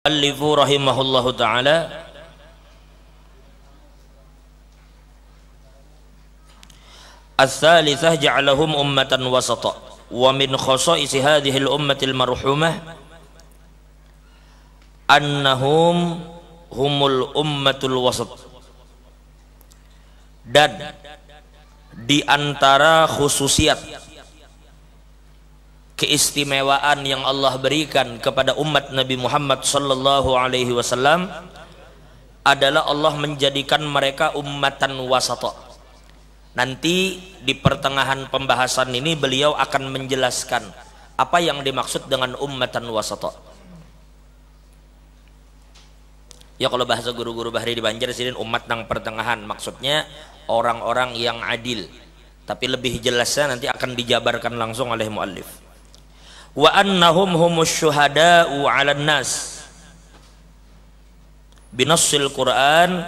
Al-Muallifu rahimahullahu ta'ala Al-Thalithah ja'alahum ummatan wasata wa min khasa'isi hadhihi al-ummati al-marhumah annahum humul ummatul wasat, dan di antara khususiat keistimewaan yang Allah berikan kepada umat Nabi Muhammad sallallahu alaihi wasallam adalah Allah menjadikan mereka ummatan wasata. Nanti di pertengahan pembahasan ini beliau akan menjelaskan apa yang dimaksud dengan ummatan wasata. Ya, kalau bahasa guru-guru bahri di Banjar sini umat nang pertengahan, maksudnya orang-orang yang adil. Tapi lebih jelasnya nanti akan dijabarkan langsung oleh muallif. Wa annahum humus syuhada'u 'alan nas binassil Qur'an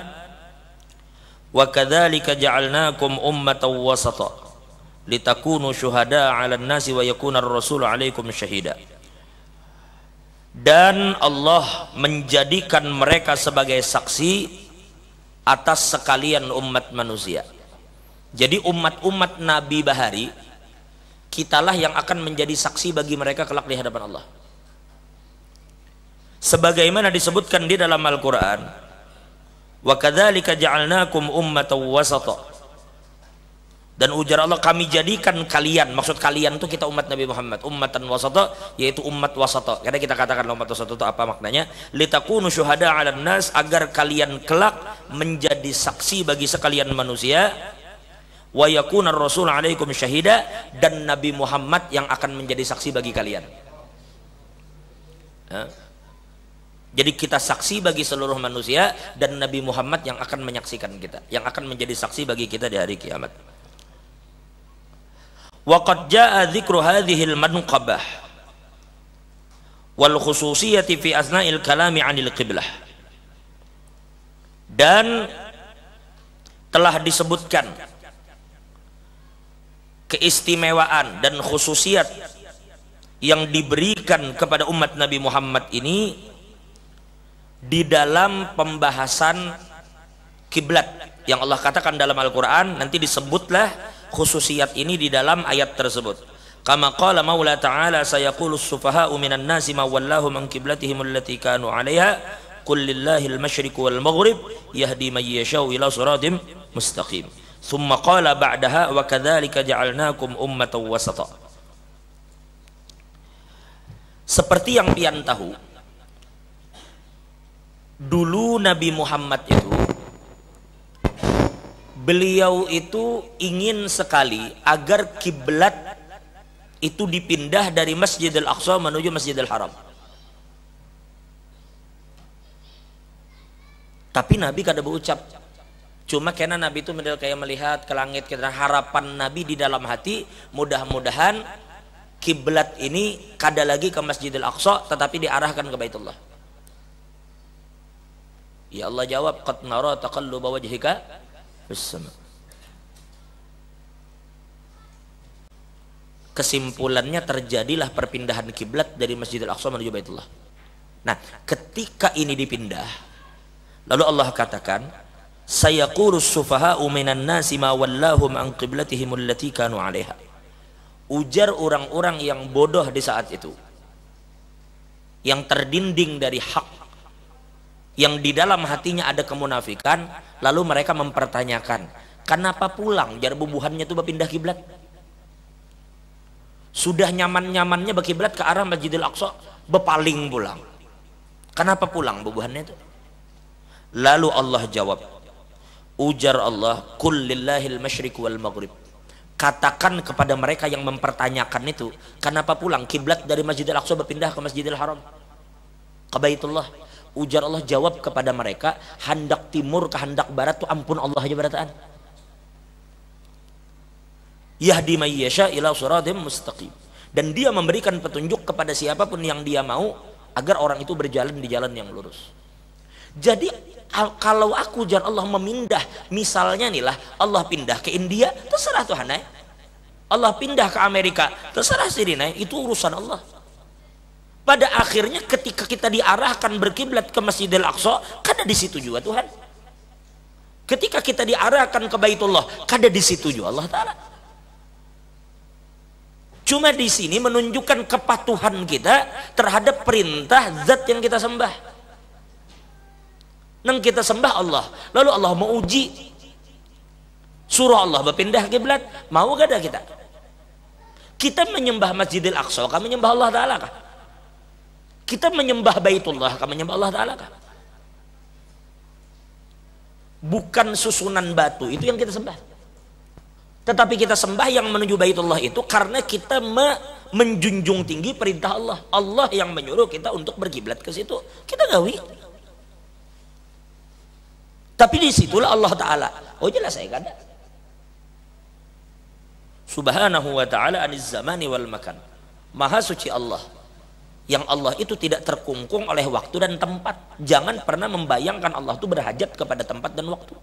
wa kadzalika ja'alnakum ummatan wasata litakunu syuhada'a 'alan nasi wa yakuna ar-rasulu 'alaikum syahida. Dan Allah menjadikan mereka sebagai saksi atas sekalian umat manusia. Jadi umat-umat Nabi Bahari, kitalah yang akan menjadi saksi bagi mereka kelak di hadapan Allah. Sebagaimana disebutkan di dalam Al-Quran, wa kadzalika ja'alnakum ummatan wasata, dan ujar Allah, kami jadikan kalian, maksud kalian itu kita umat Nabi Muhammad, ummatan wasata, yaitu umat wasata. Karena kita katakan umat wasata itu apa maknanya? Litakunu syuhada 'alan nas, agar kalian kelak menjadi saksi bagi sekalian manusia. Wa yakuna ar-rasul 'alaikum syahida, dan Nabi Muhammad yang akan menjadi saksi bagi kalian. Jadi kita saksi bagi seluruh manusia, dan Nabi Muhammad yang akan menyaksikan kita, yang akan menjadi saksi bagi kita di hari kiamat. Wa qad jaa dzikru hadhihi al-manqabah wal khususiyati fi asna'il kalami 'anil qiblah, dan telah disebutkan keistimewaan dan khususiat yang diberikan kepada umat Nabi Muhammad ini di dalam pembahasan kiblat yang Allah katakan dalam Al-Quran. Nanti disebutlah khususiat ini di dalam ayat tersebut. Kama qala Maula Ta'ala, sayaqulu as-sufaha'u minan nasi ma wallahum an qiblatihim allati kanu 'alaiha qul lillahil masyriqu wal maghrib yahdi man yasha'u ila siratim mustaqim. Thumma qala ba'daha wa kadzalika ja'alnakum ummatan wasata. Seperti yang pian tahu, dulu Nabi Muhammad itu, beliau itu ingin sekali agar kiblat itu dipindah dari Masjidil Aqsa menuju Masjidil Haram. Tapi Nabi kada berucap. Cuma karena Nabi itu kayak melihat ke langit, karena harapan Nabi di dalam hati, mudah-mudahan kiblat ini kada lagi ke Masjidil Aqsa tetapi diarahkan ke Baitullah. Ya Allah jawab, qad nara taqalluba wajhika fis sama. Kesimpulannya terjadilah perpindahan kiblat dari Masjidil Aqsa menuju Baitullah. Nah, ketika ini dipindah, lalu Allah katakan, sayaqulu as-sufaha'u minan nasi ma wallahum an qiblatihim allati kanu 'alaiha. Ujar orang-orang yang bodoh di saat itu, yang terdinding dari hak, yang di dalam hatinya ada kemunafikan, lalu mereka mempertanyakan, kenapa pulang jar bubuhannya itu berpindah kiblat? Sudah nyaman-nyamannya berkiblat ke arah Masjidil Aqsa, bepaling pulang. Kenapa pulang bubuhannya itu? Lalu Allah jawab, ujar Allah, qul lillahil masyriq wal maghrib. Katakan kepada mereka yang mempertanyakan itu, kenapa pulang kiblat dari Masjidil Aqsa berpindah ke Masjidil Haram, ke Baitullah? Ujar Allah, jawab kepada mereka, handak timur ke handak barat itu ampun Allah aja berataan. Yahdi may yasha ila siratim mustaqim, dan dia memberikan petunjuk kepada siapapun yang dia mau agar orang itu berjalan di jalan yang lurus. Jadi kalau aku jar Allah memindah, misalnya nih lah, Allah pindah ke India, terserah Tuhan. Allah pindah ke Amerika, terserah sirine, itu urusan Allah. Pada akhirnya ketika kita diarahkan berkiblat ke Masjidil Aqsa, kada di situ juga Tuhan. Ketika kita diarahkan ke Baitullah, kada di situ juga Allah Ta'ala. Cuma di sini menunjukkan kepatuhan kita terhadap perintah zat yang kita sembah. Nang kita sembah Allah, lalu Allah mau uji, suruh Allah berpindah kiblat, mau gak ada kita? Kita menyembah Masjidil Aqsa, kami menyembah Allah Ta'ala kah? Kita menyembah Baitullah, kami menyembah Allah Ta'ala kah? Bukan susunan batu itu yang kita sembah, tetapi kita sembah yang menuju Baitullah itu karena kita menjunjung tinggi perintah Allah. Allah yang menyuruh kita untuk berkiblat ke situ, kita gawi. Tapi disitulah Allah Ta'ala, oh jelas saya kada, subhanahu wa ta'ala aniz zamani wal makan, maha suci Allah, yang Allah itu tidak terkungkung oleh waktu dan tempat. Jangan pernah membayangkan Allah itu berhajat kepada tempat dan waktu.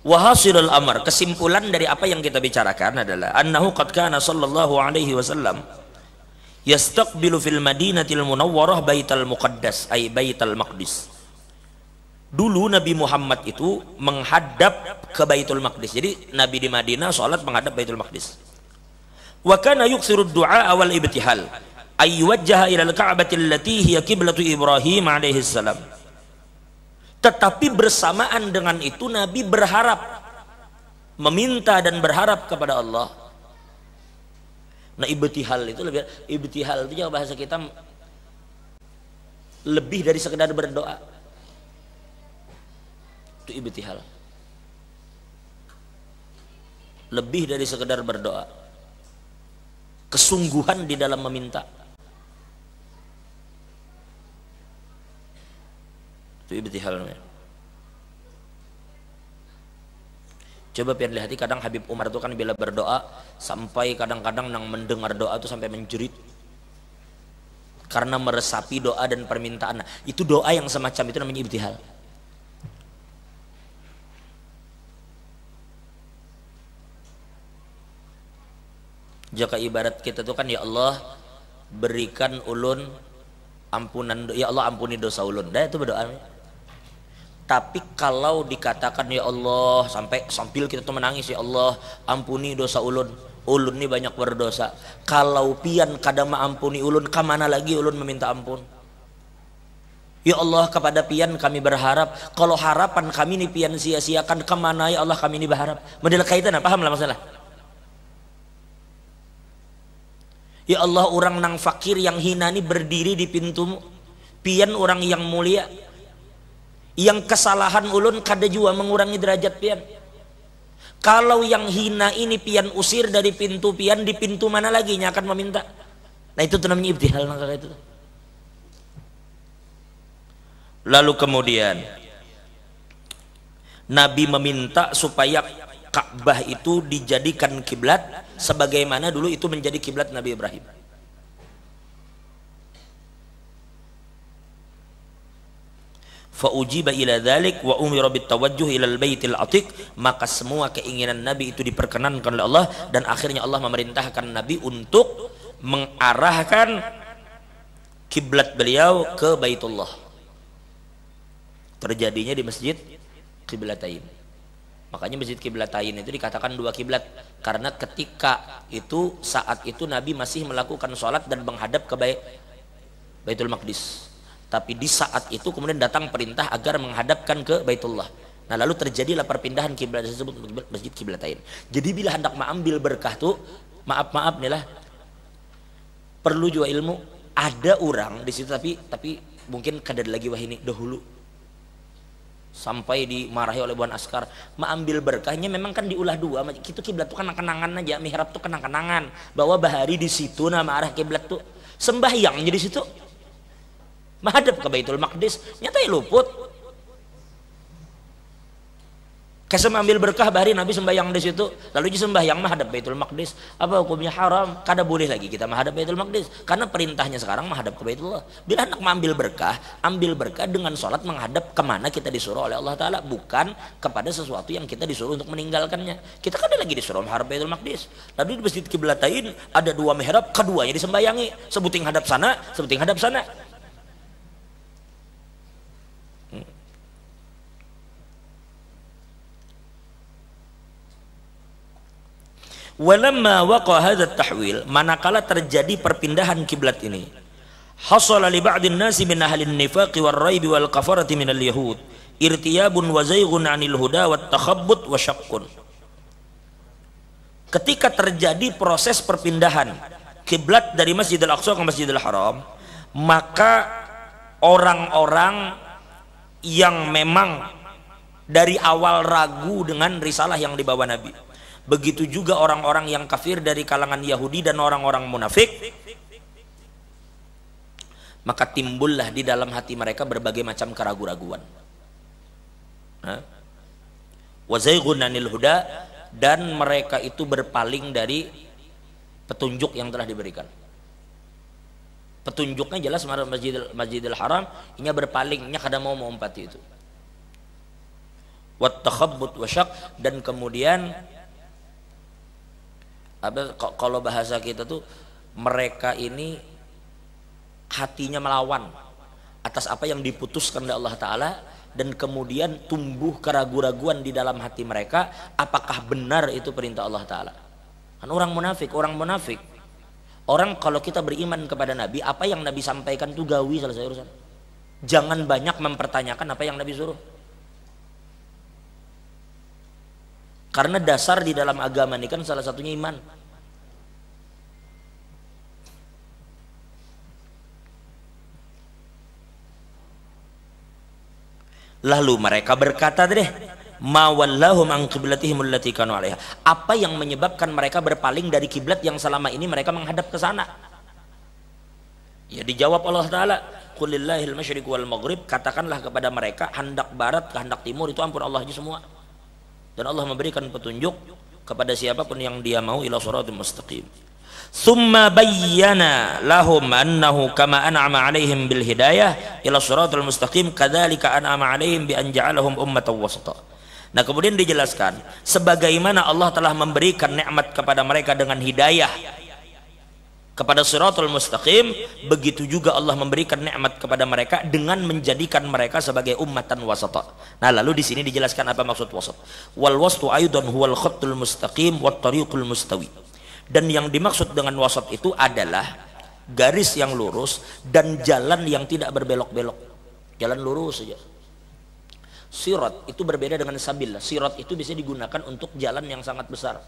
Wahasilul amr, kesimpulan dari apa yang kita bicarakan adalah annahu qad kana sallallahu alaihi wasallam yastaqbilu fil madinatil munawwarah baital muqaddas ay baital maqdis. Dulu Nabi Muhammad itu menghadap ke Baitul Maqdis. Jadi Nabi di Madinah sholat menghadap Baitul Maqdis. Wa kana yuksiru du'a wal ibtihal ay yuwajjaha ila al-ka'bati allati hiya qiblatu Ibrahim alaihi salam. Tetapi bersamaan dengan itu Nabi berharap, meminta dan berharap kepada Allah. Nah, ibtihal itu bahasa kita lebih dari sekedar berdoa. Itu ibtihal. Lebih dari sekedar berdoa. Kesungguhan di dalam meminta. Itu ibtihal namanya. Coba pian lihat, kadang Habib Umar itu kan bila berdoa sampai kadang-kadang nang mendengar doa itu sampai menjerit karena meresapi doa dan permintaan. Nah, itu doa yang semacam itu namanya ibtihal. Jika ibarat kita tuh kan, ya Allah berikan ulun ampunan, ya Allah ampuni dosa ulun, dah itu berdoa. Tapi kalau dikatakan ya Allah sambil kita tuh menangis, ya Allah ampuni dosa ulun, ulun ini banyak berdosa. Kalau pian kadang ampuni ulun, kemana lagi ulun meminta ampun? Ya Allah kepada pian kami berharap, kalau harapan kami ini pian sia-siakan, kemana ya Allah kami ini berharap? Model kaitan apa? Paham lah masalah? Ya Allah orang nang fakir yang hina ini berdiri di pintumu, pian orang yang mulia, yang kesalahan ulun kada jua mengurangi derajat pian. Kalau yang hina ini pian usir dari pintu pian, di pintu mana lagi nya akan meminta? Nah itu namanya ibtihal. Itu. Lalu kemudian Nabi meminta supaya Ka'bah itu dijadikan kiblat sebagaimana dulu itu menjadi kiblat Nabi Ibrahim. Fa ujiba ila dzalik wa umira bitawajjuh ila al-baitil atiq, maka semua keinginan Nabi itu diperkenankan oleh Allah dan akhirnya Allah memerintahkan Nabi untuk mengarahkan kiblat beliau ke Baitullah. Terjadinya di Masjid Qiblatain. Makanya Masjid Qiblatain itu dikatakan dua kiblat karena ketika itu saat itu Nabi masih melakukan sholat dan menghadap ke Baitul Maqdis. Tapi di saat itu kemudian datang perintah agar menghadapkan ke Baitullah. Nah lalu terjadilah perpindahan kiblat tersebut Masjid Qiblatain. Jadi bila hendak mengambil berkah tuh maaf nih lah, perlu juga ilmu. Ada orang di situ tapi mungkin kadar lagi wah ini dahulu. Sampai dimarahi oleh Buan Askar, mengambil berkahnya memang kan diulah dua. Itu kiblat tuh kan kenangan aja, mihrab tuh kenang-kenangan bahwa bahari di situ nama arah kiblat tuh sembahyangnya di situ, menghadap ke Baitul Maqdis, nyata luput. Kesem ambil berkah bahari Nabi sembahyang di situ, lalu sembahyang menghadap Baitul Maqdis. Apa hukumnya? Haram. Kada boleh lagi kita menghadap Baitul Maqdis karena perintahnya sekarang menghadap ke Baitullah. Bila hendak mengambil berkah, ambil berkah dengan sholat menghadap kemana kita disuruh oleh Allah Ta'ala, bukan kepada sesuatu yang kita disuruh untuk meninggalkannya. Kita kan lagi disuruh menghadap Baitul Maqdis, lalu di Masjid Qiblatain ada dua mihrab, keduanya disembahyangi, sebuting hadap sana, sebuting hadap sana. Walamma waqa hadha tahwil, manakala terjadi perpindahan kiblat ini, hasala li ba'din nasi min ahli an-nifaq wal raib wal kafarati min al-yahud irtiyabun wa zayghun 'anil huda wat takhabbut wa syaqqun. Ketika terjadi proses perpindahan kiblat dari Masjidil Aqsa ke Masjidil Haram, maka orang-orang yang memang dari awal ragu dengan risalah yang dibawa Nabi, begitu juga orang-orang yang kafir dari kalangan Yahudi dan orang-orang munafik, maka timbullah di dalam hati mereka berbagai macam keraguan-raguan. Wa zayghun 'anil huda, dan mereka itu berpaling dari petunjuk yang telah diberikan. Petunjuknya jelas Masjidil Haram, inya berpalingnya kada mau mengumpati itu. Wat takhabbut wa syaq, dan kemudian kalau bahasa kita tuh, mereka ini hatinya melawan atas apa yang diputuskan oleh Allah Ta'ala, dan kemudian tumbuh keraguan-raguan di dalam hati mereka, apakah benar itu perintah Allah Ta'ala. Kan orang munafik, orang kalau kita beriman kepada Nabi, apa yang Nabi sampaikan itu gawi, selesai urusan. Jangan banyak mempertanyakan apa yang Nabi suruh, karena dasar di dalam agama ini kan salah satunya iman. Lalu mereka berkata deh, ma wallahum an qiblatihim allati kanu 'alaiha. Apa yang menyebabkan mereka berpaling dari kiblat yang selama ini mereka menghadap ke sana? Ya dijawab Allah Ta'ala, qulillahil masyriq wal maghrib, katakanlah kepada mereka, hendak barat ke hendak timur itu ampun Allah aja semua. Dan Allah memberikan petunjuk kepada siapapun yang dia mau ila shiratal mustaqim. Tsumma bayyana lahum annahu kama an'ama 'alaihim bil hidayah ila shiratal mustaqim kadzalika an'ama 'alaihim bi an ja'alahum ummatan wasata. Nah, kemudian dijelaskan sebagaimana Allah telah memberikan nikmat kepada mereka dengan hidayah kepada shiratal mustaqim, begitu juga Allah memberikan nikmat kepada mereka dengan menjadikan mereka sebagai ummatan wasata. Nah, lalu di sini dijelaskan apa maksud wasat. Wal wastu aidan huwal khattul mustaqim wat tariqul mustawi. Dan yang dimaksud dengan wasat itu adalah garis yang lurus dan jalan yang tidak berbelok-belok. Jalan lurus saja. Sirat itu berbeda dengan sabil. Sirat itu bisa digunakan untuk jalan yang sangat besar.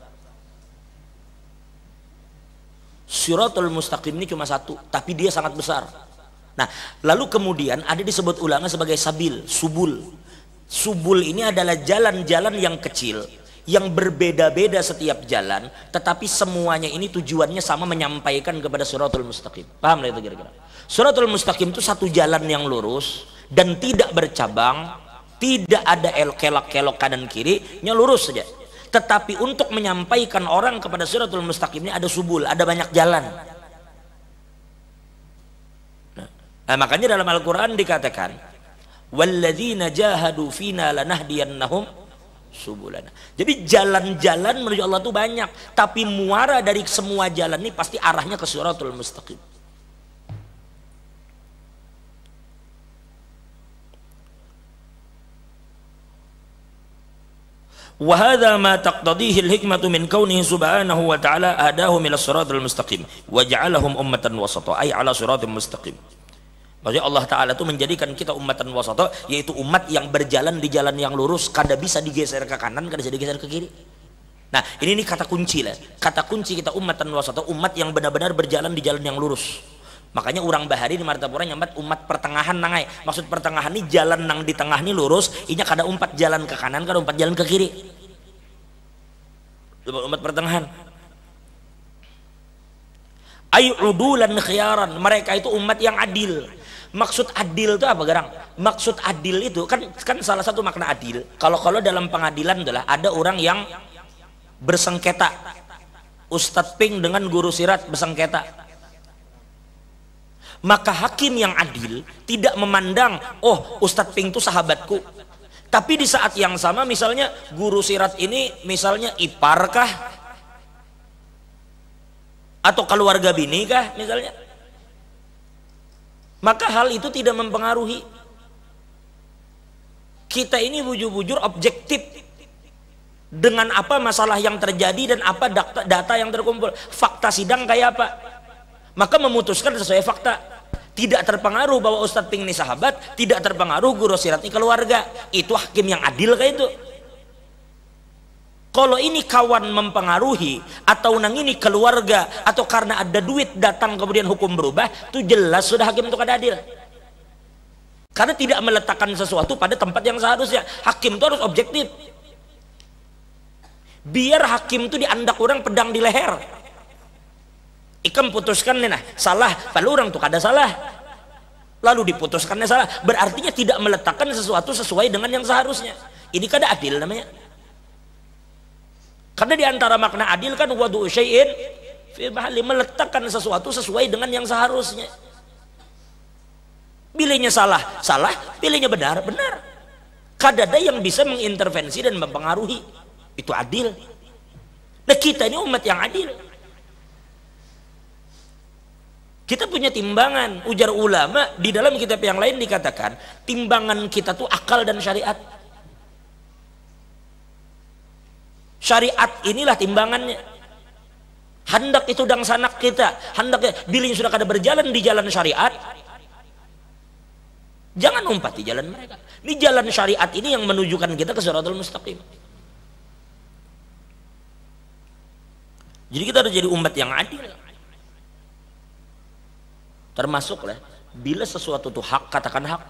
Shiratul mustaqim ini cuma satu, tapi dia sangat besar. Nah, lalu kemudian ada disebut ulama sebagai sabil, subul. Subul ini adalah jalan-jalan yang kecil, yang berbeda-beda setiap jalan, tetapi semuanya ini tujuannya sama, menyampaikan kepada shiratul mustaqim. Paham lah itu kira-kira? Shiratul mustaqim itu satu jalan yang lurus dan tidak bercabang, tidak ada kelok-kelok kanan kiri, nya lurus saja. Tetapi untuk menyampaikan orang kepada shiratul mustaqim ini ada subul, ada banyak jalan. Nah, makanya dalam Al-Quran dikatakan, walladzina jahadu fina lanahdiyannahum subulana. Jadi jalan-jalan menuju Allah itu banyak, tapi muara dari semua jalan ini pasti arahnya ke shiratul mustaqim. وهذا ما تقتضيه الحكمة من كونه سبحانه وتعالى هداهم إلى الصراط المستقيم وجعلهم أمة وسطا أي على صراط مستقيم. Maksudnya Allah Ta'ala itu menjadikan kita ummatan wasata, yaitu umat yang berjalan di jalan yang lurus, kada bisa digeser ke kanan, kada bisa digeser ke kiri. Nah, ini kata kunci lah. Kata kunci kita ummatan wasata, umat yang benar-benar berjalan di jalan yang lurus. Makanya orang bahari di Martapura nyambat umat pertengahan nangai. Maksud pertengahan ini jalan nang di tengah ini lurus, inya kada umpat jalan ke kanan, kada umpat jalan ke kiri. Umat pertengahan. Ay udulan khiyaran, mereka itu umat yang adil. Maksud adil itu apa, Garang? Maksud adil itu kan salah satu makna adil. Kalau dalam pengadilan adalah ada orang yang bersengketa. Ustadz Ping dengan guru sirat bersengketa. Maka hakim yang adil tidak memandang, oh Ustadz Ping itu sahabatku. Tapi di saat yang sama misalnya guru sirat ini misalnya iparkah? Atau keluarga bini kah misalnya? Maka hal itu tidak mempengaruhi. Kita ini bujur-bujur objektif dengan apa masalah yang terjadi dan apa data yang terkumpul. Fakta sidang kayak apa? Maka memutuskan sesuai fakta. Tidak terpengaruh bahwa Ustadz Ping ini sahabat, tidak terpengaruh guru sirat ini keluarga. Itu hakim yang adil kayak itu. Kalau ini kawan mempengaruhi atau nang ini keluarga atau karena ada duit datang kemudian hukum berubah, itu jelas sudah hakim itu kada adil. Karena tidak meletakkan sesuatu pada tempat yang seharusnya. Hakim itu harus objektif. Biar hakim itu diandak orang pedang di leher. Ikam putuskan nih nah, salah, kalau orang tuh kada salah. Lalu diputuskannya salah, berartinya tidak meletakkan sesuatu sesuai dengan yang seharusnya. Ini kada adil namanya. Karena diantara makna adil kan wadu syai'in fi mahalli, meletakkan sesuatu sesuai dengan yang seharusnya. Pilihnya salah, salah, pilihnya benar, benar. Kada ada yang bisa mengintervensi dan mempengaruhi. Itu adil. Nah kita ini umat yang adil. Kita punya timbangan. Ujar ulama di dalam kitab yang lain dikatakan timbangan kita tuh akal dan syariat. Syariat inilah timbangannya. Hendak itu dang sanak kita, hendaknya bilin sudah kada berjalan di jalan syariat, jangan umpati jalan mereka. Ini jalan syariat ini yang menunjukkan kita ke Shiratal Mustaqim. Jadi kita harus jadi umat yang adil. Termasuklah bila sesuatu itu hak, katakan hak.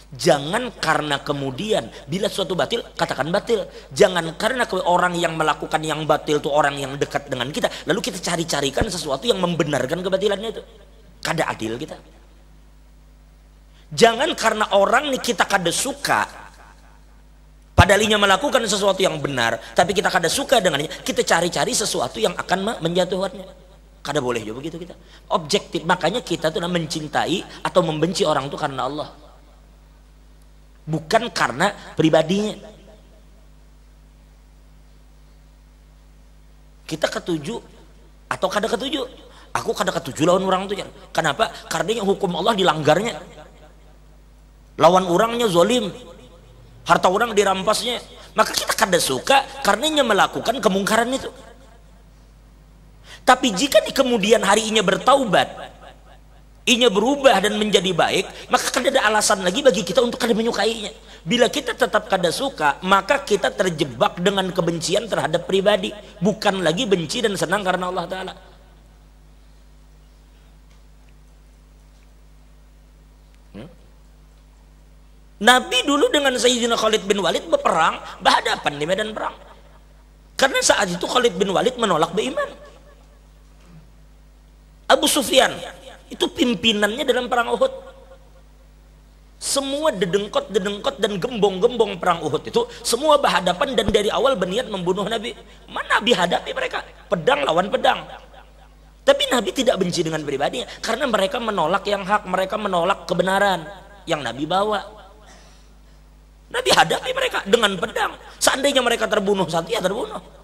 Jangan karena kemudian bila sesuatu batil katakan batil. Jangan karena orang yang melakukan yang batil itu orang yang dekat dengan kita, lalu kita cari-carikan sesuatu yang membenarkan kebatilannya itu. Kada adil kita. Jangan karena orang nih kita kada suka, padahal melakukan sesuatu yang benar, tapi kita kada suka dengannya, kita cari-cari sesuatu yang akan menjatuhkannya. Kada boleh juga begitu kita. Objektif, makanya kita tuh mencintai atau membenci orang itu karena Allah. Bukan karena pribadinya. Kita ketujuh atau kada ketujuh. Aku kada ketujuh lawan orang itu. Kenapa? Karena yang hukum Allah dilanggarnya. Lawan orangnya zolim. Harta orang dirampasnya. Maka kita kada suka karena melakukan kemungkaran itu. Tapi jika di kemudian hari inya bertaubat, inya berubah dan menjadi baik, maka kada ada alasan lagi bagi kita untuk kada menyukainya. Bila kita tetap kada suka, maka kita terjebak dengan kebencian terhadap pribadi, bukan lagi benci dan senang karena Allah Ta'ala. Nabi dulu dengan Sayyidina Khalid bin Walid berperang, berhadapan di medan perang. Karena saat itu Khalid bin Walid menolak beriman. Abu Sufyan itu pimpinannya dalam perang Uhud. Semua dedengkot dan gembong-gembong perang Uhud itu semua berhadapan dan dari awal berniat membunuh Nabi. Mana Nabi hadapi mereka? Pedang lawan pedang. Tapi Nabi tidak benci dengan pribadinya karena mereka menolak yang hak, mereka menolak kebenaran yang Nabi bawa. Nabi hadapi mereka dengan pedang. Seandainya mereka terbunuh satu, ya terbunuh.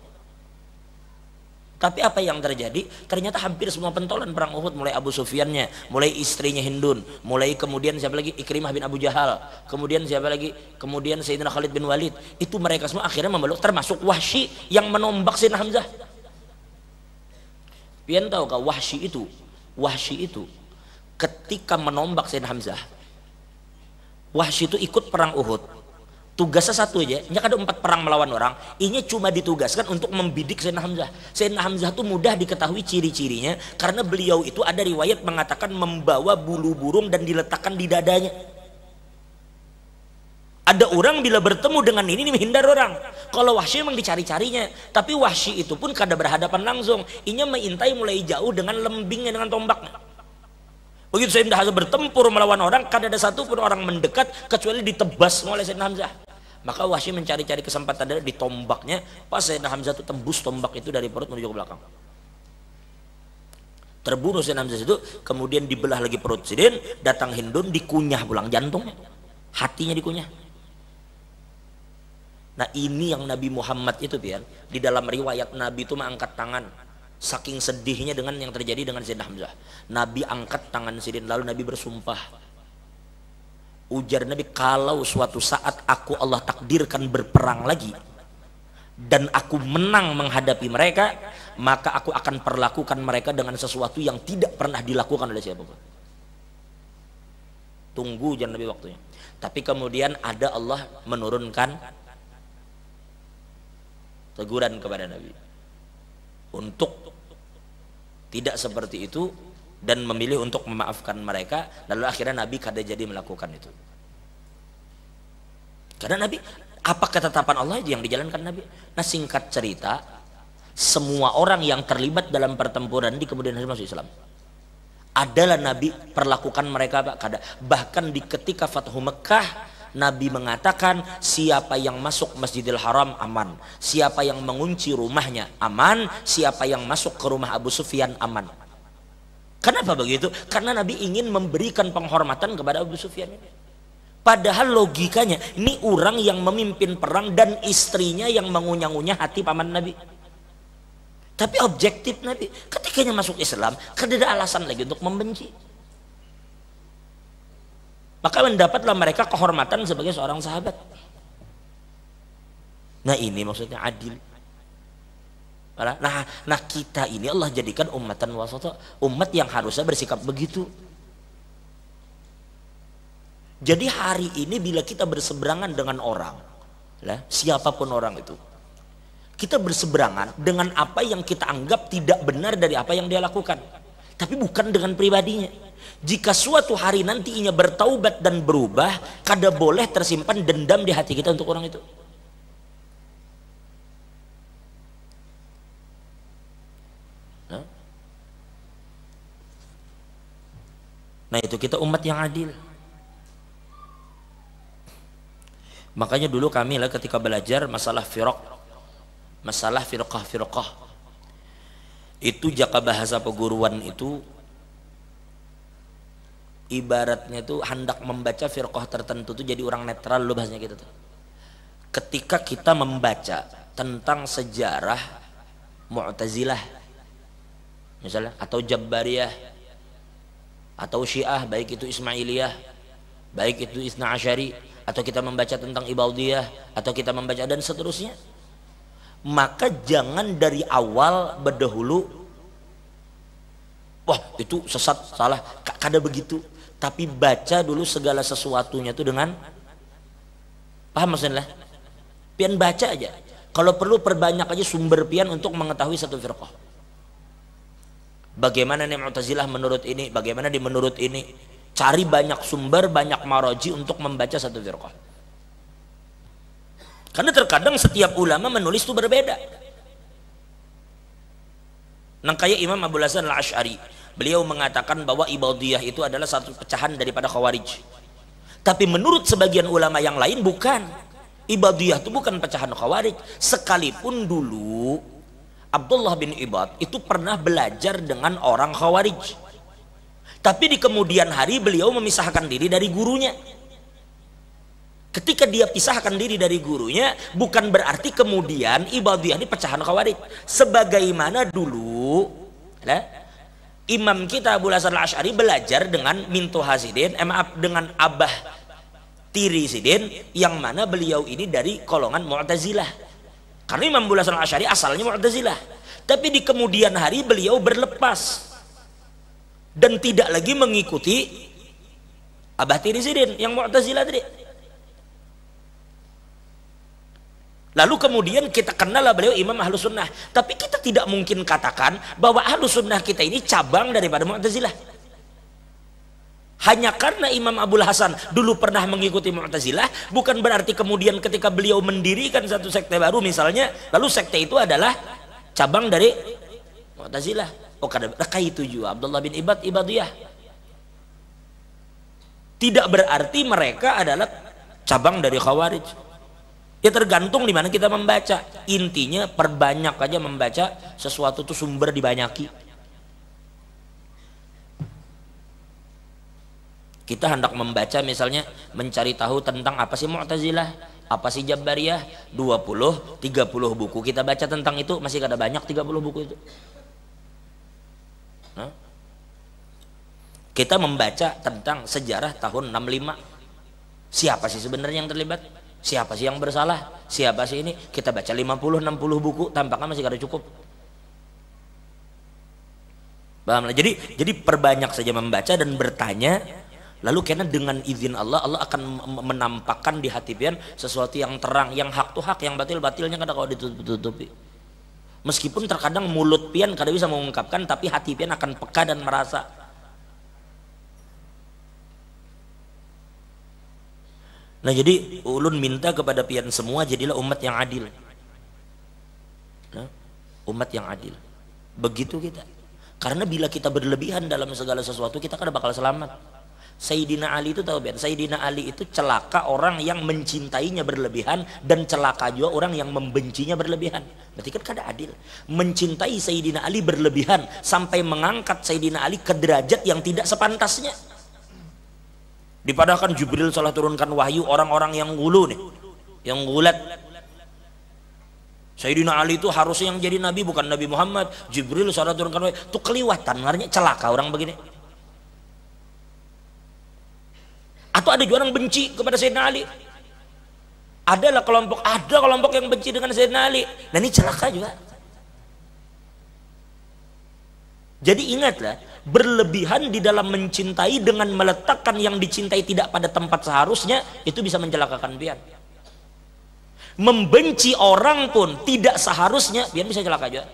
Tapi apa yang terjadi? Ternyata hampir semua pentolan perang Uhud, mulai Abu Sufyannya, mulai istrinya Hindun, mulai kemudian siapa lagi? Ikrimah bin Abu Jahal, kemudian siapa lagi? Kemudian Sayyidina Khalid bin Walid. Itu mereka semua akhirnya memeluk, termasuk Wahsy yang menombak Sayyidina Hamzah. Pian tahu kah Wahsy itu? Wahsy itu ketika menombak Sayyidina Hamzah, Wahsy itu ikut perang Uhud. Tugasnya satu aja, ini ada 4 perang melawan orang. Ini cuma ditugaskan untuk membidik Sayyidina Hamzah. Sayyidina Hamzah itu mudah diketahui ciri-cirinya karena beliau itu ada riwayat mengatakan membawa bulu burung dan diletakkan di dadanya. Ada orang bila bertemu dengan ini menghindar orang. Kalau Wahsy memang dicari-carinya, tapi Wahsy itu pun kada berhadapan langsung. Inya mengintai mulai jauh dengan lembingnya, dengan tombaknya. Begitu Sayyidina Hamzah bertempur melawan orang, kada ada satu pun orang mendekat kecuali ditebas oleh Sayyidina Hamzah. Maka Wahsy mencari-cari kesempatan di tombaknya, pas Sayyidina Hamzah itu tembus tombak itu dari perut menuju ke belakang. Terbunuh Sayyidina Hamzah itu, kemudian dibelah lagi perut Sidin, datang Hindun, dikunyah pulang jantungnya, hatinya dikunyah. Nah ini yang Nabi Muhammad itu biar di dalam riwayat Nabi itu mengangkat tangan saking sedihnya dengan yang terjadi dengan Sayyidina Hamzah. Nabi angkat tangan Sidin lalu Nabi bersumpah. Ujar Nabi, kalau suatu saat aku Allah takdirkan berperang lagi dan aku menang menghadapi mereka, maka aku akan perlakukan mereka dengan sesuatu yang tidak pernah dilakukan oleh siapapun. Tunggu jangan Nabi waktunya. Tapi kemudian ada Allah menurunkan teguran kepada Nabi untuk tidak seperti itu dan memilih untuk memaafkan mereka. Lalu akhirnya Nabi kada jadi melakukan itu, karena Nabi apa ketetapan Allah yang dijalankan Nabi. Nah singkat cerita, semua orang yang terlibat dalam pertempuran di kemudian hari masuk Islam adalah Nabi perlakukan mereka kada. Bahkan di ketika Fathu Mekah Nabi mengatakan siapa yang masuk Masjidil Haram aman, siapa yang mengunci rumahnya aman, siapa yang masuk ke rumah Abu Sufyan aman. Kenapa begitu? Karena Nabi ingin memberikan penghormatan kepada Abu Sufyan ini. Padahal logikanya ini orang yang memimpin perang dan istrinya yang mengunyah-unyah hati paman Nabi. Tapi objektif Nabi ketikanya masuk Islam, tidak ada alasan lagi untuk membenci. Maka mendapatlah mereka kehormatan sebagai seorang sahabat. Nah ini maksudnya adil. Nah kita ini Allah jadikan ummatan wasata, umat yang harusnya bersikap begitu. Jadi hari ini bila kita berseberangan dengan orang, siapapun orang itu, kita berseberangan dengan apa yang kita anggap tidak benar dari apa yang dia lakukan, tapi bukan dengan pribadinya. Jika suatu hari nantinya bertaubat dan berubah, kada boleh tersimpan dendam di hati kita untuk orang itu. Nah itu kita umat yang adil. Makanya dulu kami lah ketika belajar masalah firqah, itu jaka bahasa peguruan itu ibaratnya tuh hendak membaca firqah tertentu tuh jadi orang netral, lo bahasanya gitu tuh. Ketika kita membaca tentang sejarah Mu'tazilah misalnya, atau Jabbariyah, atau Syiah, baik itu Ismailiyah, baik itu Isna Asyari, atau kita membaca tentang Ibadiyah, atau kita membaca dan seterusnya, maka jangan dari awal berdahulu wah itu sesat, salah, kada begitu. Tapi baca dulu segala sesuatunya itu dengan paham maksudnya, pian baca aja. Kalau perlu perbanyak aja sumber pian untuk mengetahui satu firqah. Bagaimana nih Mu'tazilah menurut ini, bagaimana di menurut ini. Cari banyak sumber, banyak maroji untuk membaca satu firqah. Karena terkadang setiap ulama menulis itu berbeda. Nah kayak Imam Abu Hasan Al-Asy'ari, beliau mengatakan bahwa Ibadiyah itu adalah satu pecahan daripada Khawarij. Tapi menurut sebagian ulama yang lain bukan. Ibadiyah itu bukan pecahan Khawarij. Sekalipun dulu Abdullah bin Ibad itu pernah belajar dengan orang Khawarij. Tapi di kemudian hari beliau memisahkan diri dari gurunya. Ketika dia pisahkan diri dari gurunya, bukan berarti kemudian Ibadiyah ini pecahan Khawarij. Sebagaimana dulu Imam kita Abu Hasan Al-Asy'ari belajar dengan Minto Hasidin, dengan Abah Tiri Sidin, yang mana beliau ini dari golongan Mu'tazilah. Karena Imam Abu Hasan Al-Asy'ari asalnya Mu'tazilah. Tapi di kemudian hari beliau berlepas dan tidak lagi mengikuti Abah Tiri Sidin yang Mu'tazilah tadi. Lalu kemudian kita kenal beliau Imam Ahlus Sunnah. Tapi kita tidak mungkin katakan bahwa Ahlus Sunnah kita ini cabang daripada Mu'tazilah. Hanya karena Imam Abul Hasan dulu pernah mengikuti Mu'tazilah, bukan berarti kemudian ketika beliau mendirikan satu sekte baru misalnya, lalu sekte itu adalah cabang dari Mu'tazilah. Oh, kada itu juga Abdullah bin Ibadiyah. Tidak berarti mereka adalah cabang dari Khawarij. Ya tergantung di mana kita membaca. Intinya perbanyak aja membaca sesuatu itu sumber dibanyaki. Kita hendak membaca misalnya mencari tahu tentang apa sih Mu'tazilah, apa sih Jabariyah, 20, 30 buku kita baca tentang itu, masih ada banyak 30 buku itu. Nah, kita membaca tentang sejarah tahun 65. Siapa sih sebenarnya yang terlibat? Siapa sih yang bersalah? Siapa sih ini? Kita baca 50, 60 buku, tampaknya masih ada cukup. Paham? Jadi perbanyak saja membaca dan bertanya. Lalu karena dengan izin Allah, Allah akan menampakkan di hati pian sesuatu yang terang, yang hak tuh hak, yang batilnya kadang kalau ditutupi. Meskipun terkadang mulut pian kadang bisa mengungkapkan, tapi hati pian akan peka dan merasa. Nah jadi ulun minta kepada pian semua jadilah umat yang adil. Nah, umat yang adil. Begitu kita. Karena bila kita berlebihan dalam segala sesuatu, kita kan bakal selamat. Sayyidina Ali itu tahu biar Sayyidina Ali itu celaka orang yang mencintainya berlebihan dan celaka juga orang yang membencinya berlebihan. Berarti kan kada adil. Mencintai Sayyidina Ali berlebihan sampai mengangkat Sayyidina Ali ke derajat yang tidak sepantasnya. Dipadahkan Jibril salah turunkan wahyu orang-orang yang ngulu nih, yang ngulat. Sayyidina Ali itu harusnya yang jadi nabi bukan Nabi Muhammad. Jibril salah turunkan wahyu. Itu keliwatan, artinya celaka orang begini. Atau ada juga orang benci kepada Sayyidina Ali. Ada kelompok yang benci dengan Sayyidina Ali. Nah ini celaka juga. Jadi ingatlah, berlebihan di dalam mencintai dengan meletakkan yang dicintai tidak pada tempat seharusnya, itu bisa mencelakakan pian. Membenci orang pun tidak seharusnya, pian bisa celaka juga.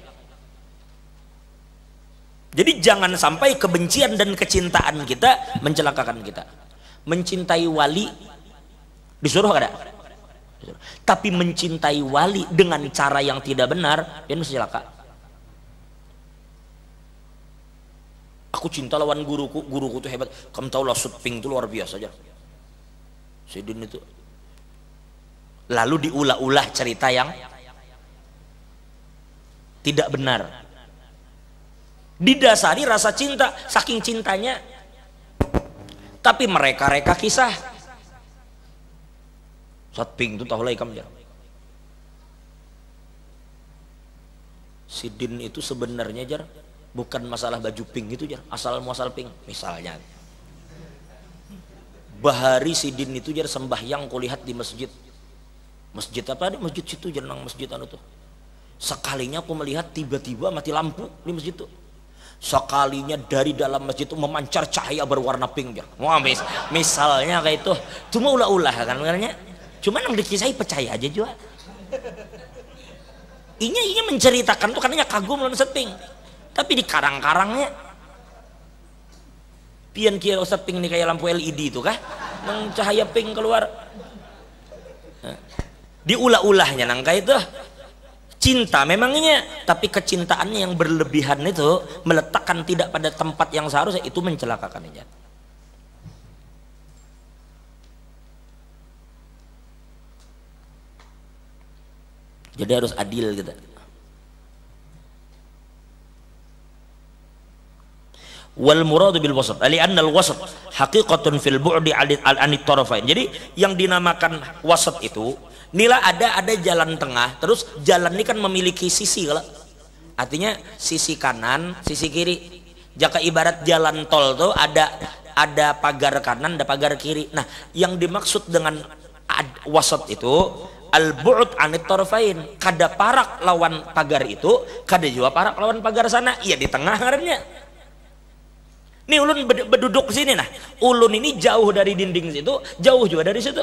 Jadi jangan sampai kebencian dan kecintaan kita mencelakakan kita. Mencintai wali disuruh ada, tapi mencintai wali dengan cara yang tidak benar, dia mesti celaka. Aku cinta lawan guruku itu hebat. Kamu tahu lah Sutping itu luar biasa aja. Sidin itu. Lalu diulah-ulah cerita yang tidak benar. Didasari rasa cinta, saking cintanya. Tapi mereka reka kisah. Sutping itu tahu lah kamu. Sidin itu sebenarnya jar bukan masalah baju pink itu jar, asal muasal pink. Misalnya Bahari Sidin itu jar sembahyang kulihat di masjid. Masjid apa nih? Masjid situ jar nang masjid anu tuh. Sekalinya aku melihat tiba-tiba mati lampu di masjid itu. Sekalinya dari dalam masjid itu memancar cahaya berwarna pink jar. Wah, misalnya kayak itu. Cuma ulah-ulah kan sebenarnya. Cuma yang dikisai percaya aja juga. Inya menceritakan tuh karena kagum lawan Sutping. Tapi di karang-karangnya pian kira Sutping ini kayak lampu LED itu kah? Nang cahaya pink keluar. Nah, diulah-ulahnya nang kayak itu. Cinta memangnya, tapi kecintaannya yang berlebihan itu meletakkan tidak pada tempat yang seharusnya, itu mencelakakan dia. Jadi harus adil kita. Wal muradu bil wasat ali anna al wasat haqiqatun fil bu'di an tarafain. Jadi yang dinamakan wasat itu nila ada jalan tengah, terus jalan ini kan memiliki sisi kalau artinya sisi kanan sisi kiri. Jika ibarat jalan tol tuh ada pagar kanan ada pagar kiri. Nah yang dimaksud dengan wasat itu al bu'd anit tarafain, kada parak lawan pagar itu, kada juga parak lawan pagar sana, iya di tengah ngarannya. Nih ulun berduduk sini nah, ulun ini jauh dari dinding situ, jauh juga dari situ.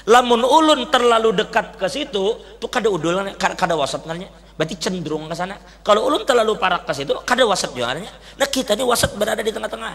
Lamun ulun terlalu dekat ke situ, tuh kada udul, kada wasat ngarnya. Berarti cenderung ke sana. Kalau ulun terlalu parak ke situ, kada wasat juga ngarnya. Nah kita ini wasat berada di tengah-tengah.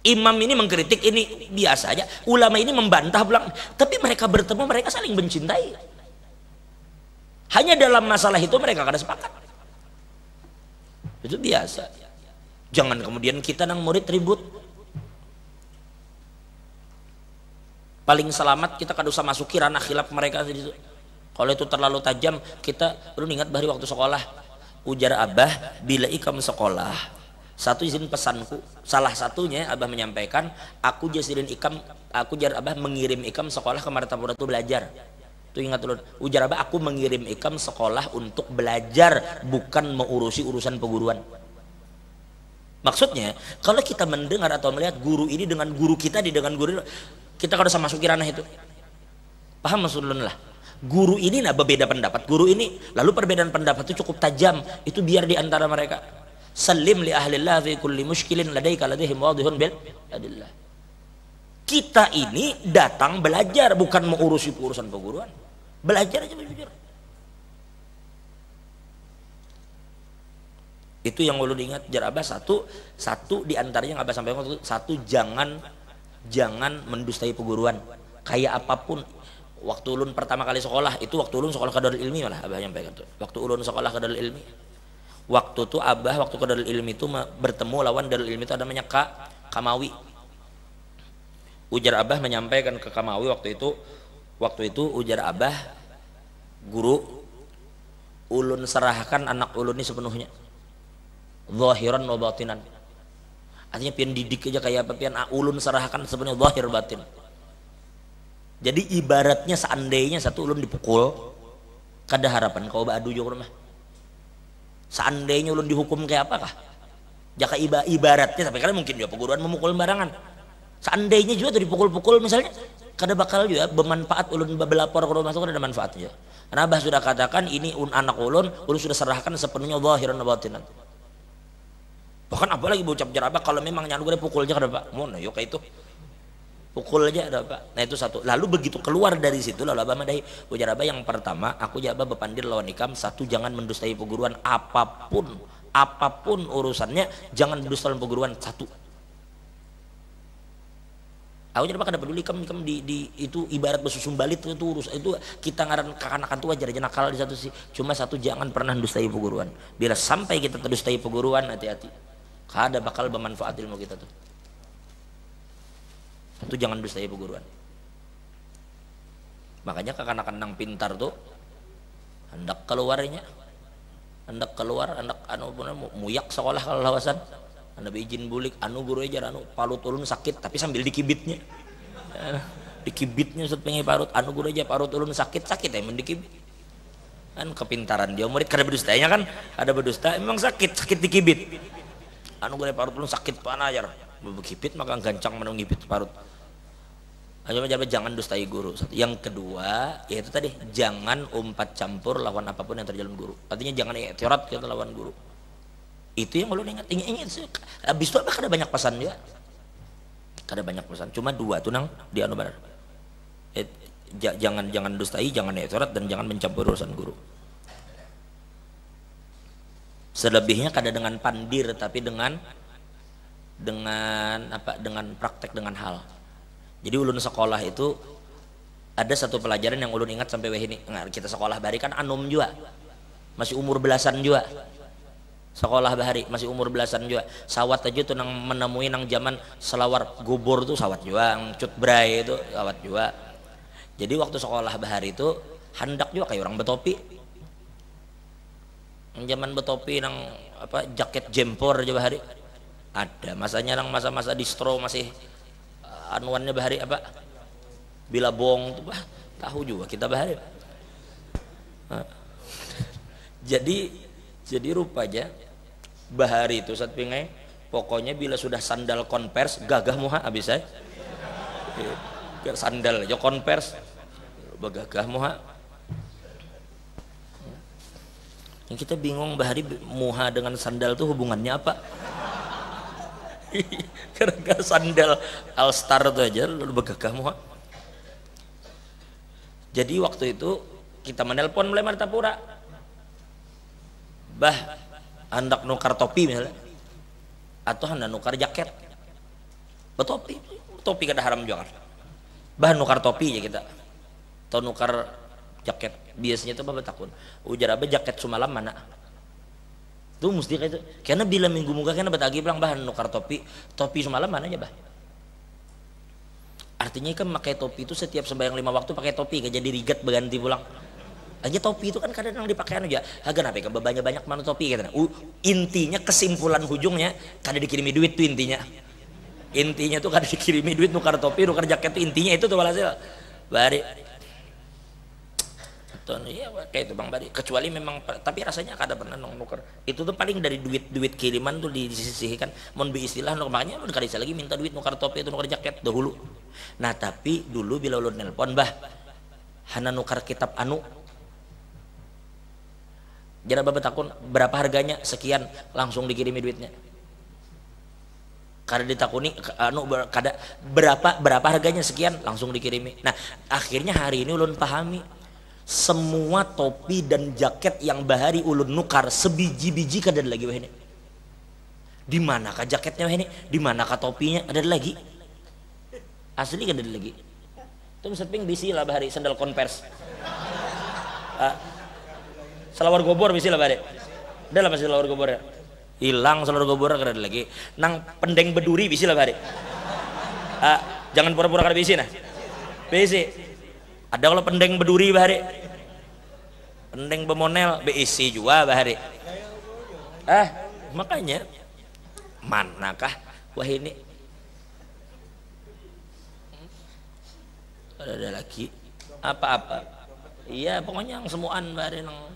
Imam ini mengkritik, ini biasa aja. Ulama ini membantah pulang. Tapi mereka bertemu, mereka saling mencintai. Hanya dalam masalah itu mereka kada sepakat. Itu biasa. Jangan kemudian kita nang murid ribut. Paling selamat kita kada usah masuki ranah khilaf mereka situ. Kalau itu terlalu tajam, kita perlu ingat bahari waktu sekolah. Ujar abah, bila ikam sekolah, satu izin pesanku, salah satunya abah menyampaikan, aku jasirin ikam, aku jar abah mengirim ikam sekolah ke Martapura itu belajar. Itu ingat dulu. Ujar abah, aku mengirim ikam sekolah untuk belajar, bukan mengurusi urusan peguruan. Maksudnya, kalau kita mendengar atau melihat guru ini dengan guru kita dengan guru, kita harus masuki ranah itu. Paham maksudnya lah? Guru ini nah berbeda pendapat. Guru ini, lalu perbedaan pendapat itu cukup tajam. Itu biar di antara mereka. Salim li ahlillah fi kulli mushkilin ladaika ladihim wadihun bil adillah. Kita ini datang belajar, bukan mengurusi urusan peguruan. Belajar aja jujur. Itu yang perlu diingat. Jar abah satu di antaranya yang abah sampaikan waktu itu, satu jangan mendustai peguruan. Kayak apapun. Waktu ulun pertama kali sekolah, itu waktu ulun sekolah ke Darul Ilmi malah abah nyampaikan tuh. Waktu ulun sekolah ke Darul Ilmi. Waktu itu abah waktu ke Darul Ilmi itu bertemu lawan Darul Ilmi itu ada namanya Kamawi. Ujar abah menyampaikan ke Kamawi waktu itu ujar abah, guru ulun serahkan anak ulun ini sepenuhnya. Zahiran wa batinan. Artinya pian didik aja kayak apa, pian ulun serahkan sepenuhnya zahir batin. Jadi ibaratnya seandainya satu ulun dipukul, kada harapan kau badu juga rumah. Seandainya ulun dihukum kayak apakah? Jaka ibaratnya, tapi karena mungkin juga peguruan memukul barangan. Seandainya juga tuh dipukul-pukul misalnya, kada bakal juga bermanfaat ulun belapor ke rumah itu kada ada manfaatnya. Karena abah sudah katakan ini anak ulun sudah serahkan sepenuhnya zahiran wa batinan. Bahkan apalagi berucap jarabah kalau memang nyanu gue pukul aja kada pak. Mau yuk kayak itu. Pukul aja ada pak. Nah itu satu. Lalu begitu keluar dari situ lalu abah madahi ujar abah yang pertama, aku jabah bepandir lawan ikam, satu jangan mendustai peguruan apapun urusannya, jangan mendustai peguruan satu. Aku jadi kada peduli ikam di itu ibarat besusum balit itu urus itu kita ngaran kekanakan tuh wajar aja nakal di satu sih. Cuma satu jangan pernah mendustai peguruan. Bila sampai kita terdustai peguruan hati-hati. Kada bakal bermanfaat ilmu kita tuh. Itu jangan dustai peguruan. Makanya kekanakan nang pintar tuh hendak keluarnya, hendak keluar, hendak muyak sekolah kalau lawasan, anda izin bulik, guru aja palut ulun sakit, tapi sambil dikibitnya, dikibitnya set pengen parut, guru aja parut ulun sakit emang dikibit, kan kepintaran dia murid kada berdustanya kan, ada berdusta, emang sakit dikibit, guru parut ulun sakit panah ajar, berkibit maka gancang menungibit parut. Jangan dustai guru. Yang kedua yaitu tadi jangan umpat campur lawan apapun yang terjalin guru. Artinya jangan i'tirat kita lawan guru. Itu yang perlu ingat. Habis itu apa kada banyak pesan dia. Kada banyak pesan. Cuma dua tuh nang di anu barar. Jangan dustai, jangan i'tirat dan jangan mencampur urusan guru. Selebihnya kada dengan pandir tapi dengan praktek dengan hal. Jadi ulun sekolah itu ada satu pelajaran yang ulun ingat sampai ini. Kita sekolah bahari kan anum juga, masih umur belasan juga. Sekolah bahari masih umur belasan juga. Sawat aja tuh nang menemui nang zaman selawar gubur tuh sawat juga, cut bray itu sawat juga. Jadi waktu sekolah bahari itu handak juga kayak orang betopi. Yang zaman betopi nang jaket jempor aja bahari. Ada masanya nang masa-masa distro masih anuannya bahari bila bong tuh tahu juga kita bahari. Jadi rupanya bahari itu saat pingai pokoknya bila sudah sandal konvers gagah muha habis saya sandal aja konvers bagagah muha. Yang kita bingung bahari muha dengan sandal tuh hubungannya apa? Gara-gara sandal All Star itu aja lalu begagah muha. Jadi waktu itu kita menelpon mulai Martapura, bah hendak nukar topi misalnya atau hendak nukar jaket. topi kada haram juga. Bahan nukar topi ya kita. Atau nukar jaket. Biasanya itu bapak takun. Ujar apa jaket semalam mana? Itu mesti kayak itu. Karena bila minggu muka karena batagi bilang bahan nukar topi semalam mana aja bah. Artinya kan pakai topi itu setiap sembahyang 5 waktu pakai topi, gak jadi rigat berganti pulang. Aja topi itu kan kadang dipakai aja. Hagan apa kan banyak mana topi katanya. Intinya kesimpulan ujungnya kada dikirimi duit tuh intinya. Intinya tuh kada dikirimi duit nukar topi, nukar jaket tuh intinya itu tuh walhasil. Bari. Betul iya kayak itu Bang Bari. Kecuali memang tapi rasanya kada pernah nukar. Itu tuh paling dari duit kiriman tuh disisihkan. Mon bi istilah makanya lu kada bisa lagi minta duit nukar topi itu nukar jaket dahulu. Nah, tapi dulu bila ulun nelpon, "Bah, hana nukar kitab anu." Jadi bapak takun berapa harganya sekian langsung dikirimi duitnya. Kada ditakuni anu kada berapa harganya sekian langsung dikirimi. Nah, akhirnya hari ini ulun pahami semua topi dan jaket yang bahari ulun nukar sebiji-biji kada ada lagi wah ini. Di manakah jaketnya wah ini? Di manakah topinya? Ada lagi? Asli kada ada lagi. Itu seping bisi lah bahari sandal Converse. Salawar gobor bisi lah bahari. Ada lah masih salawar gobor ya. Hilang salawar gobor kada ada lagi. Nang pendeng beduri bisi lah bahari. Jangan pura-pura kada bisi nah. Bisi. Ada kalau pendeng beduri bahari. Pendeng bemonel bisi juga bahari. Makanya manakah wah ini? Ada lagi apa-apa? Iya pokoknya yang semuaan bahari nang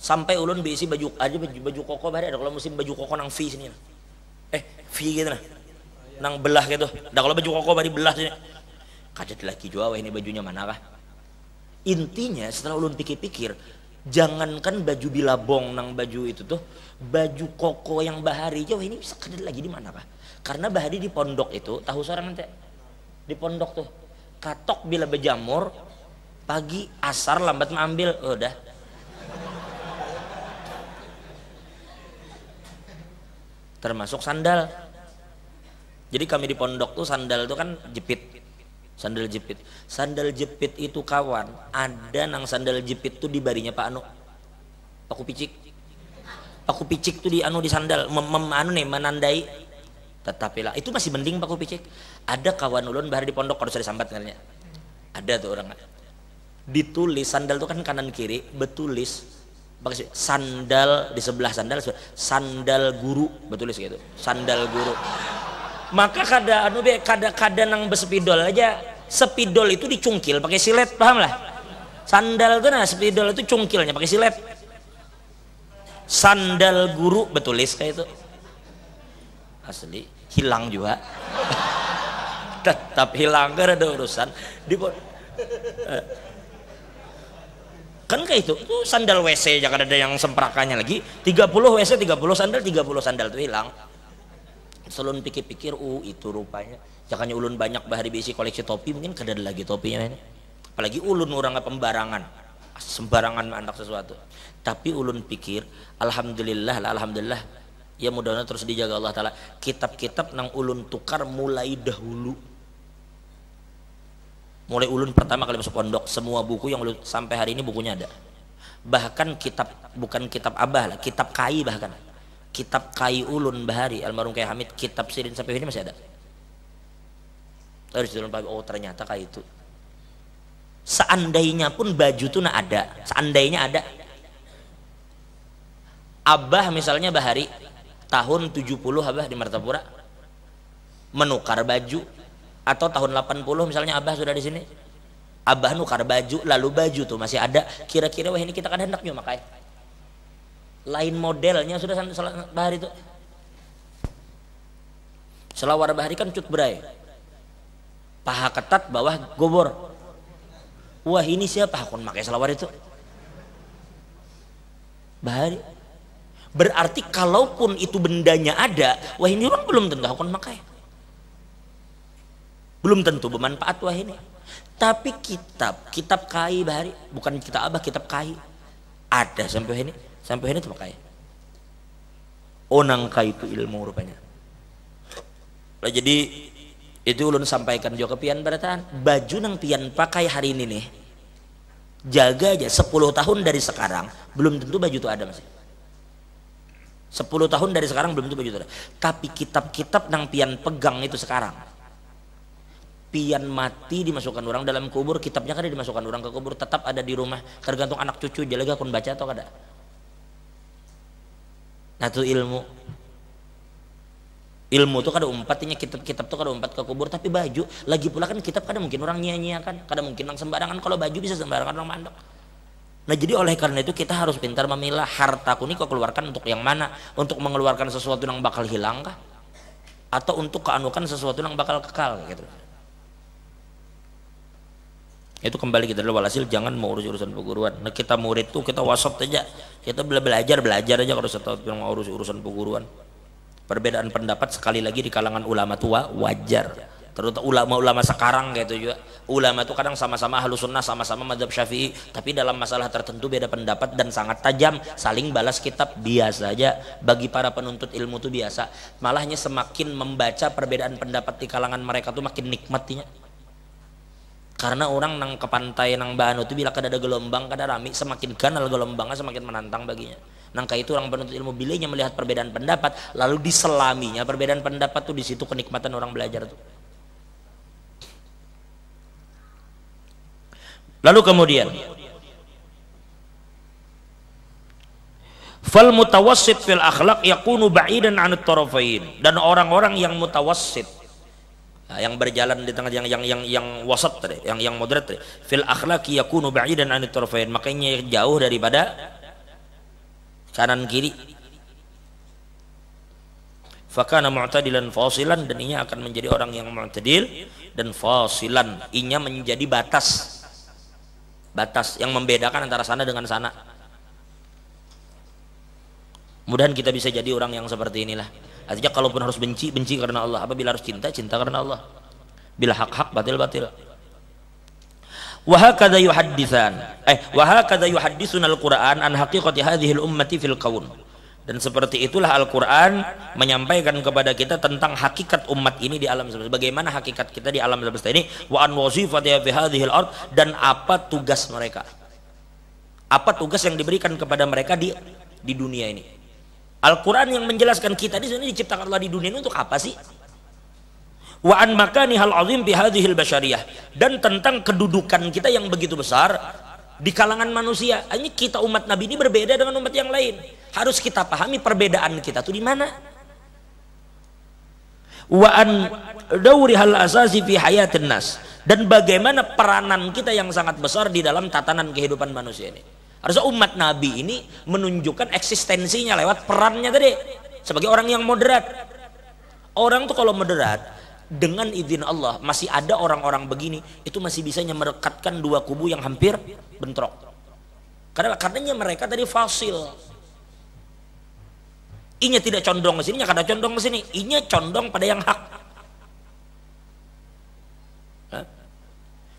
sampai ulun bisi baju aja baju koko bahari ada kalau musim baju koko nang V sini V gitu nah nang belah gitu ada kalau baju koko bahari belah sini kaget lagi juga wah ini bajunya mana kah intinya setelah ulun pikir-pikir jangankan baju bilabong nang baju itu tuh baju koko yang bahari jauh ini bisa kaget lagi di mana kah karena bahari di pondok itu tahu seorang nanti di pondok tuh katok bila berjamur pagi asar lambat mengambil udah termasuk sandal. Jadi kami di pondok tuh sandal tuh kan jepit, sandal jepit itu kawan ada nang sandal jepit tuh di barinya Pak Anu paku picik tuh di anu di sandal anu nih menandai tetapi lah itu masih mending paku picik. Ada kawan ulun bahar di pondok harus ada sambat katanya ada tuh orang ditulis sandal tuh kan kanan kiri betulis sandal di sebelah sandal guru betulis gitu sandal guru maka kada anu be kada nang besepidol aja sepidol itu dicungkil pakai silet paham lah sandal tuh nah sepidol itu cungkilnya pakai silet sandal guru betulis kayak itu asli hilang juga tetap hilang karena ada urusan di kan kayak itu sandal WC jangan ada yang semprakannya lagi 30 WC 30 sandal 30 sandal tuh hilang selun pikir-pikir itu rupanya jangannya ulun banyak bahari bisi koleksi topi mungkin kada ada lagi topinya ini apalagi ulun orang pembarangan sembarangan anak sesuatu tapi ulun pikir alhamdulillah ya mudah-mudahan terus dijaga Allah Ta'ala kitab-kitab nang ulun tukar mulai dahulu mulai ulun pertama kali masuk pondok semua buku yang ulun sampai hari ini bukunya ada bahkan kitab bukan kitab abah lah kitab kai bahkan kitab kai ulun bahari almarhum Kyai Hamid kitab sirin sampai ini masih ada terus oh ternyata kayak itu seandainya pun baju tuh nah ada seandainya ada abah misalnya bahari tahun 70 abah di Martapura menukar baju atau tahun 80 misalnya abah sudah di sini abah nukar baju lalu baju tuh masih ada kira-kira wah ini kita kan hendak nyu makai lain modelnya sudah bahari itu selawar bahari kan cut berai paha ketat bawah gobor wah ini siapa akun makai selawar itu bahari berarti kalaupun itu bendanya ada wah ini orang belum tentu akun makai belum tentu bermanfaat wah ini tapi kitab kai bahari bukan kitab abah kitab kai ada sampai ini tuh pakai Oh nangka itu ilmu rupanya. Nah, jadi itu ulun sampaikan juga ke pian barataan, baju nang pian pakai hari ini nih, jaga aja 10 tahun dari sekarang belum tentu baju itu ada masih. 10 tahun dari sekarang belum tentu baju itu ada. Tapi kitab-kitab nang pian pegang itu sekarang, pian mati dimasukkan orang dalam kubur, kitabnya kan dimasukkan orang ke kubur, tetap ada di rumah, tergantung anak cucu jalaga kun baca atau kada. Nah itu ilmu tuh kada umpatnya, kitab tuh kada umpat ke kubur, tapi baju lagi pula kan kitab kada mungkin orang nyia-nyiakan, kada mungkin orang sembarangan, kalau baju bisa sembarangan orang mandok. Nah jadi oleh karena itu kita harus pintar memilah hartaku ini kau keluarkan untuk yang mana, untuk mengeluarkan sesuatu yang bakal hilang kah, atau untuk keanukan sesuatu yang bakal kekal gitu. Itu kembali kita dulu, walhasil jangan mau urusan perguruan. Nah kita murid tuh kita wasat aja, kita belajar aja kalau satu yang mau urusan perguruan. Perbedaan pendapat sekali lagi di kalangan ulama tua wajar, terutama ulama sekarang gitu juga. Ulama itu kadang sama-sama ahlus sunnah, sama-sama mazhab syafi'i, tapi dalam masalah tertentu beda pendapat dan sangat tajam, saling balas kitab biasa aja. Bagi para penuntut ilmu itu biasa, malahnya semakin membaca perbedaan pendapat di kalangan mereka tuh makin nikmatnya. Karena orang nang ke pantai nang Banu itu bila kada ada gelombang, kada rami, semakin ganal gelombangnya semakin menantang baginya. Nangka itu orang penuntut ilmu bilanya melihat perbedaan pendapat lalu diselaminya perbedaan pendapat tuh, di situ kenikmatan orang belajar tuh. Lalu kemudian fal mutawassit fil akhlaq yakunu ba'idan 'anit tarafain, dan orang-orang yang mutawassit, yang berjalan di tengah, yang wasat tadi, yang moderat tadi, fil akhlaqi yakunu ba'idan 'anit tarafain, makanya jauh daripada kanan kiri. Fakana mu'tadilan fasilan, dan inya akan menjadi orang yang mu'tadil dan fasilan, inya menjadi batas yang membedakan antara sana dengan sana. Mudah-mudahan kita bisa jadi orang yang seperti inilah. Artinya kalaupun harus benci karena Allah, apabila harus cinta karena Allah, bila hak batil. Wa hakadha yuhadditsuna al-Qur'an an haqiqati hadhihi al-ummati fil kaun. Dan seperti itulah Al-Qur'an menyampaikan kepada kita tentang hakikat umat ini di alam semesta. Bagaimana hakikat kita di alam semesta ini, wa an wazifatiha fi hadhihi al-ard, dan apa tugas mereka. Apa tugas yang diberikan kepada mereka di dunia ini. Al-Qur'an yang menjelaskan kita di sini diciptakan Allah di dunia ini untuk apa sih? Wa an makanihal azim fi hadhil basyariyah, dan tentang kedudukan kita yang begitu besar di kalangan manusia. Hanya kita umat Nabi ini berbeda dengan umat yang lain. Harus kita pahami perbedaan kita tuh di mana. Wa an daurihal asasi fi hayatin nas, dan bagaimana peranan kita yang sangat besar di dalam tatanan kehidupan manusia ini. Harusnya umat Nabi ini menunjukkan eksistensinya lewat perannya tadi sebagai orang yang moderat. Orang tuh kalau moderat, dengan izin Allah masih ada orang-orang begini, itu masih bisa merekatkan dua kubu yang hampir bentrok. Karenanya mereka tadi fasil. Inya tidak condong ke sini, kada condong ke sini. Inya condong pada yang hak.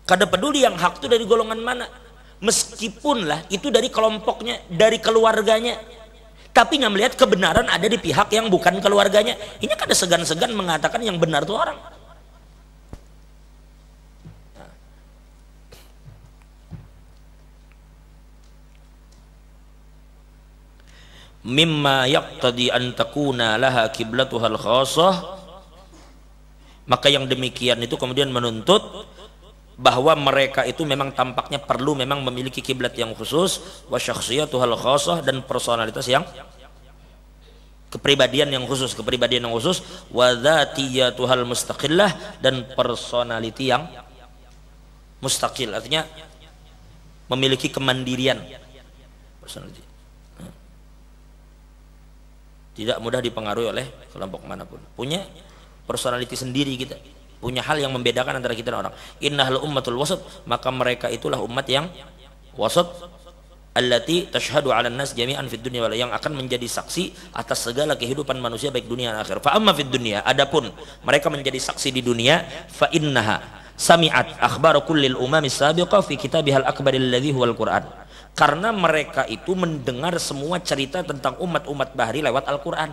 Kada peduli yang hak itu dari golongan mana. Meskipun lah itu dari kelompoknya, dari keluarganya. Tapi nggak melihat kebenaran ada di pihak yang bukan keluarganya. Ini kan ada segan-segan mengatakan yang benar tuh orang. Mimma yaqtadi an takuna laha kiblatuhal khassah, maka yang demikian itu kemudian menuntut bahwa mereka itu memang tampaknya perlu memang memiliki kiblat yang khusus, wa syakhsiyatuhal khassah, dan personalitas yang kepribadian yang khusus, wa dzatiyatuhal mustaqillah, dan personality yang mustaqil, artinya memiliki kemandirian, personality. Tidak mudah dipengaruhi oleh kelompok manapun, punya personality sendiri kita, punya hal yang membedakan antara kita dan orang. Innahal ummatul wasat, maka mereka itulah umat yang wasat, allati tashhadu 'alan nas jami'an fid dunya wal, yang akan menjadi saksi atas segala kehidupan manusia baik dunia dan akhir. Fa amma fid dunya, adapun mereka menjadi saksi di dunia, fa innaha sami'at akhbar kullil umami sabiqah fi kitabihal akbaril ladzi huwal Qur'an. Karena mereka itu mendengar semua cerita tentang umat-umat bahari lewat Al-Quran.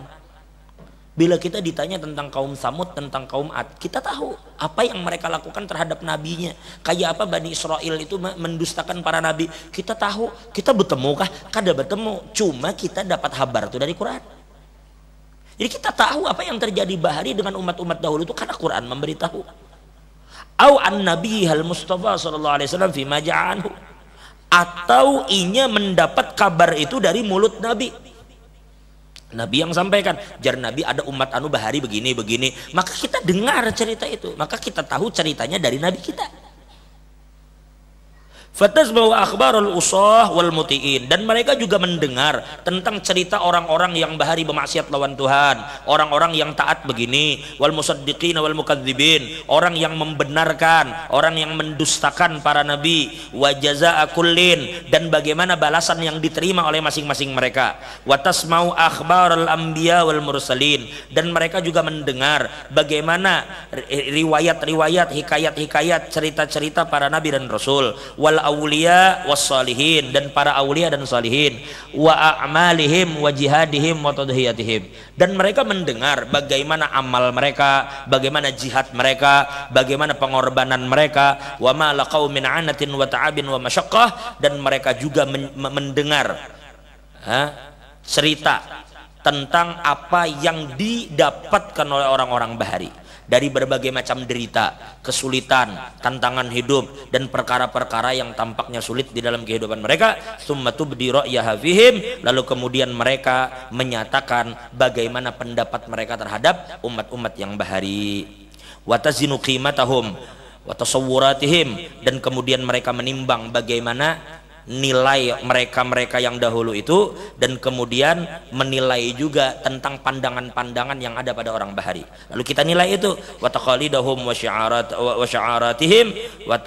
Bila kita ditanya tentang kaum Samud, tentang kaum Ad, kita tahu apa yang mereka lakukan terhadap nabinya. Kayak apa Bani Israel itu mendustakan para nabi. Kita tahu, kita bertemu kah? Kada bertemu. Cuma kita dapat kabar itu dari Quran. Jadi kita tahu apa yang terjadi bahari dengan umat-umat dahulu itu karena Quran memberitahu. Au an nabiyil Mustafa sallallahu alaihi wasallam fi maja'anhu. Atau inya mendapat kabar itu dari mulut Nabi. Nabi yang sampaikan, jar Nabi ada umat anu bahari begini, maka kita dengar cerita itu, maka kita tahu ceritanya dari Nabi kita. Fatasma'u akhbarul usah wal muti'in, dan mereka juga mendengar tentang cerita orang-orang yang bahari bermaksiat lawan Tuhan, orang-orang yang taat begini, wal musaddiqin wal mukadzibin, orang yang membenarkan, orang yang mendustakan para nabi, wa jazaa'a kullin, dan bagaimana balasan yang diterima oleh masing-masing mereka. Wa tasma'u akhbarul anbiya wal mursalin, dan mereka juga mendengar bagaimana riwayat-riwayat, hikayat-hikayat, cerita-cerita para nabi dan rasul, wal awliya was salihin, dan para awliya dan salihin, wa a'malihim wa jihadihim wa tadhiyatihim, dan mereka mendengar bagaimana amal mereka, bagaimana jihad mereka, bagaimana pengorbanan mereka, wa ma laqau min anatin wa ta'abin wa masyaqqah, dan mereka juga mendengar cerita tentang apa yang didapatkan oleh orang-orang bahari dari berbagai macam derita, kesulitan, tantangan hidup, dan perkara-perkara yang tampaknya sulit di dalam kehidupan mereka. Tsumma tubdi ra'yaha fihim, lalu kemudian mereka menyatakan bagaimana pendapat mereka terhadap umat-umat yang bahari. Wa tazinu qimatahum wa tasawwuratihim, dan kemudian mereka menimbang bagaimana nilai mereka yang dahulu itu, dan kemudian menilai juga tentang pandangan-pandangan yang ada pada orang bahari. Lalu kita nilai itu, wa taqalidahum wa sya'aratihim wa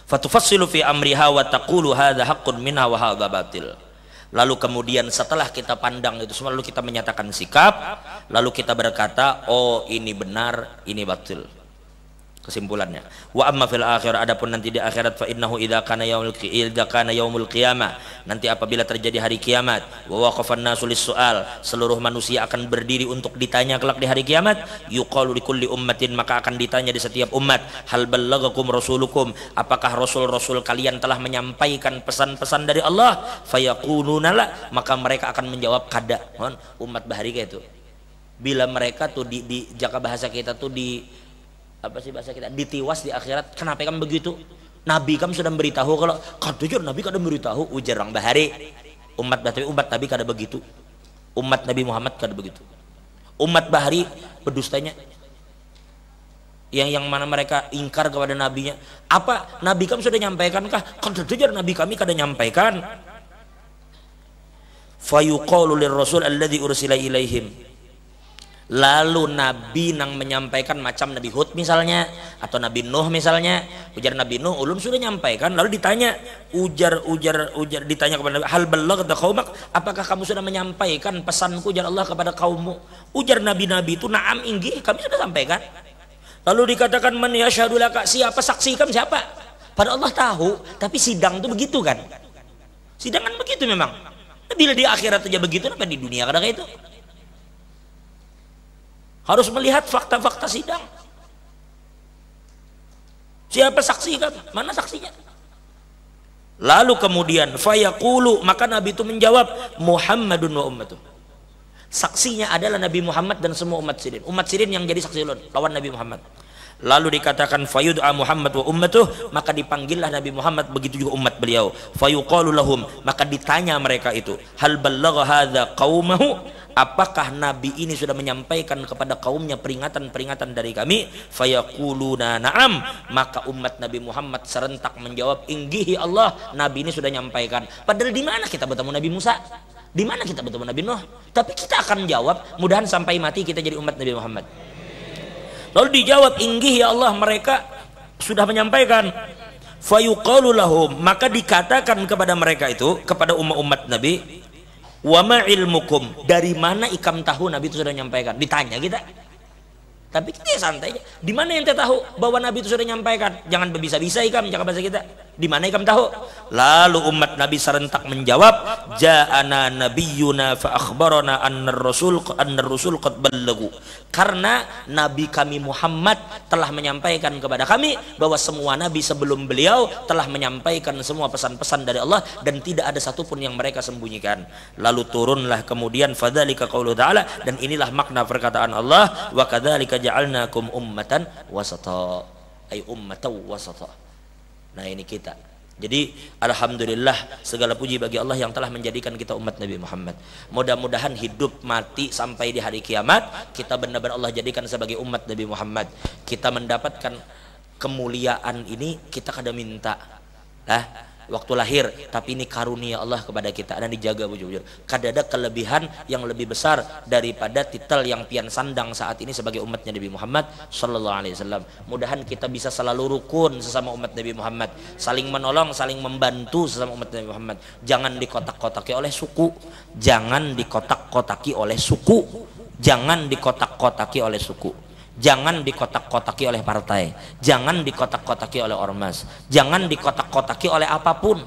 fatufassilu fi amriha wa taqulu hadza haqqun minha wa hadza batil. Lalu kemudian setelah kita pandang itu semua, lalu kita menyatakan sikap, lalu kita berkata, oh ini benar, ini batil. Kesimpulannya, wa amma fil akhir, adapun nanti di akhirat, fa innahu idza kana yaumul qiyamah, nanti apabila terjadi hari kiamat, wa waqafan nasu lis-su'al, seluruh manusia akan berdiri untuk ditanya kelak di hari kiamat, yuqalu likulli ummatin, maka akan ditanya di setiap umat, hal ballagakum rasulukum, apakah rasul-rasul kalian telah menyampaikan pesan-pesan dari Allah? Fayaquluna la, maka mereka akan menjawab kada. Umat bahari kayak itu, bila mereka tuh di jaka bahasa kita tuh apa sih bahasa kita, ditiwas di akhirat, kenapa kamu begitu? Nabi kamu sudah memberitahu, kalau jujur Nabi kada memberitahu, ujar orang bahari. Umat Nabi kada begitu, umat Nabi Muhammad kada begitu. Umat bahari berdustanya, yang mana mereka ingkar kepada nabinya. Apa Nabi kamu sudah nyampaikan kah? Jujur Nabi kami kada nyampaikan. Fayuqalu lirrasul alladzi ursila ilaihim, lalu Nabi nang menyampaikan macam Nabi Hud misalnya, atau Nabi Nuh misalnya, ujar Nabi Nuh, ulun sudah nyampaikan, lalu ditanya, ujar ditanya kepada Nabi, hal ballaghta qaumak, apakah kamu sudah menyampaikan pesanku ujar Allah kepada kaummu? Ujar Nabi-Nabi itu, na'am inggih, kami sudah sampaikan. Lalu dikatakan, man yashhadu laka, siapa saksi kamu, siapa? Pada Allah tahu, tapi sidang itu begitu kan, sidang kan begitu memang. Bila di akhirat aja begitu, apa di dunia kadang itu? Harus melihat fakta-fakta sidang. Siapa saksi kan? Mana saksinya? Lalu kemudian fayaqulu, maka Nabi itu menjawab, Muhammadun wa ummatuh. Saksinya adalah Nabi Muhammad dan semua umat sirin. Umat sirin yang jadi saksi lawan Nabi Muhammad. Lalu dikatakan fayud'a Muhammad wa ummatuh, maka dipanggillah Nabi Muhammad, begitu juga umat beliau. Fayuqalu lahum, maka ditanya mereka itu, hal ballagha hadza qaumahu, apakah Nabi ini sudah menyampaikan kepada kaumnya peringatan-peringatan dari kami? Fayaquluna na'am, maka umat Nabi Muhammad serentak menjawab, inggihi Allah, Nabi ini sudah menyampaikan. Padahal di mana kita bertemu Nabi Musa? Di mana kita bertemu Nabi Nuh? Tapi kita akan jawab, mudahan sampai mati kita jadi umat Nabi Muhammad. Lalu dijawab, inggih ya Allah, mereka sudah menyampaikan. Fayuqalu lahum, maka dikatakan kepada mereka itu, kepada umat Nabi, wa ma ilmukum, dari mana ikam tahu Nabi itu sudah menyampaikan? Ditanya kita, tapi kita santai aja. Di mana yang kita tahu bahwa Nabi itu sudah menyampaikan? Jangan berbisa-bisa ikam, jangan bahasa kita. Di mana kamu tahu? Lalu umat Nabi serentak menjawab, ja'ana nabiyyuna fa akhbarana annar rasul qad ballagu. Karena nabi kami Muhammad telah menyampaikan kepada kami bahwa semua nabi sebelum beliau telah menyampaikan semua pesan-pesan dari Allah dan tidak ada satupun yang mereka sembunyikan. Lalu turunlah kemudian fadzalika qaulu ta'ala, dan inilah makna perkataan Allah, wa kadzalika ja'alnakum ummatan wasata, ay ummatan wasata. Nah, ini kita. Jadi alhamdulillah, segala puji bagi Allah yang telah menjadikan kita umat Nabi Muhammad. Mudah-mudahan hidup mati sampai di hari kiamat kita benar-benar Allah jadikan sebagai umat Nabi Muhammad. Kita mendapatkan kemuliaan ini kita kada minta waktu lahir, tapi ini karunia Allah kepada kita dan dijaga bujur. Kada ada kelebihan yang lebih besar daripada titel yang pian sandang saat ini sebagai umatnya Nabi Muhammad sallallahu alaihi wasallam. Mudahan kita bisa selalu rukun sesama umat Nabi Muhammad, saling menolong, saling membantu sesama umat Nabi Muhammad. Jangan dikotak-kotaki oleh suku, jangan dikotak-kotaki oleh suku, jangan dikotak-kotaki oleh suku. Jangan dikotak-kotaki oleh partai, jangan dikotak-kotaki oleh ormas, jangan dikotak-kotaki oleh apapun.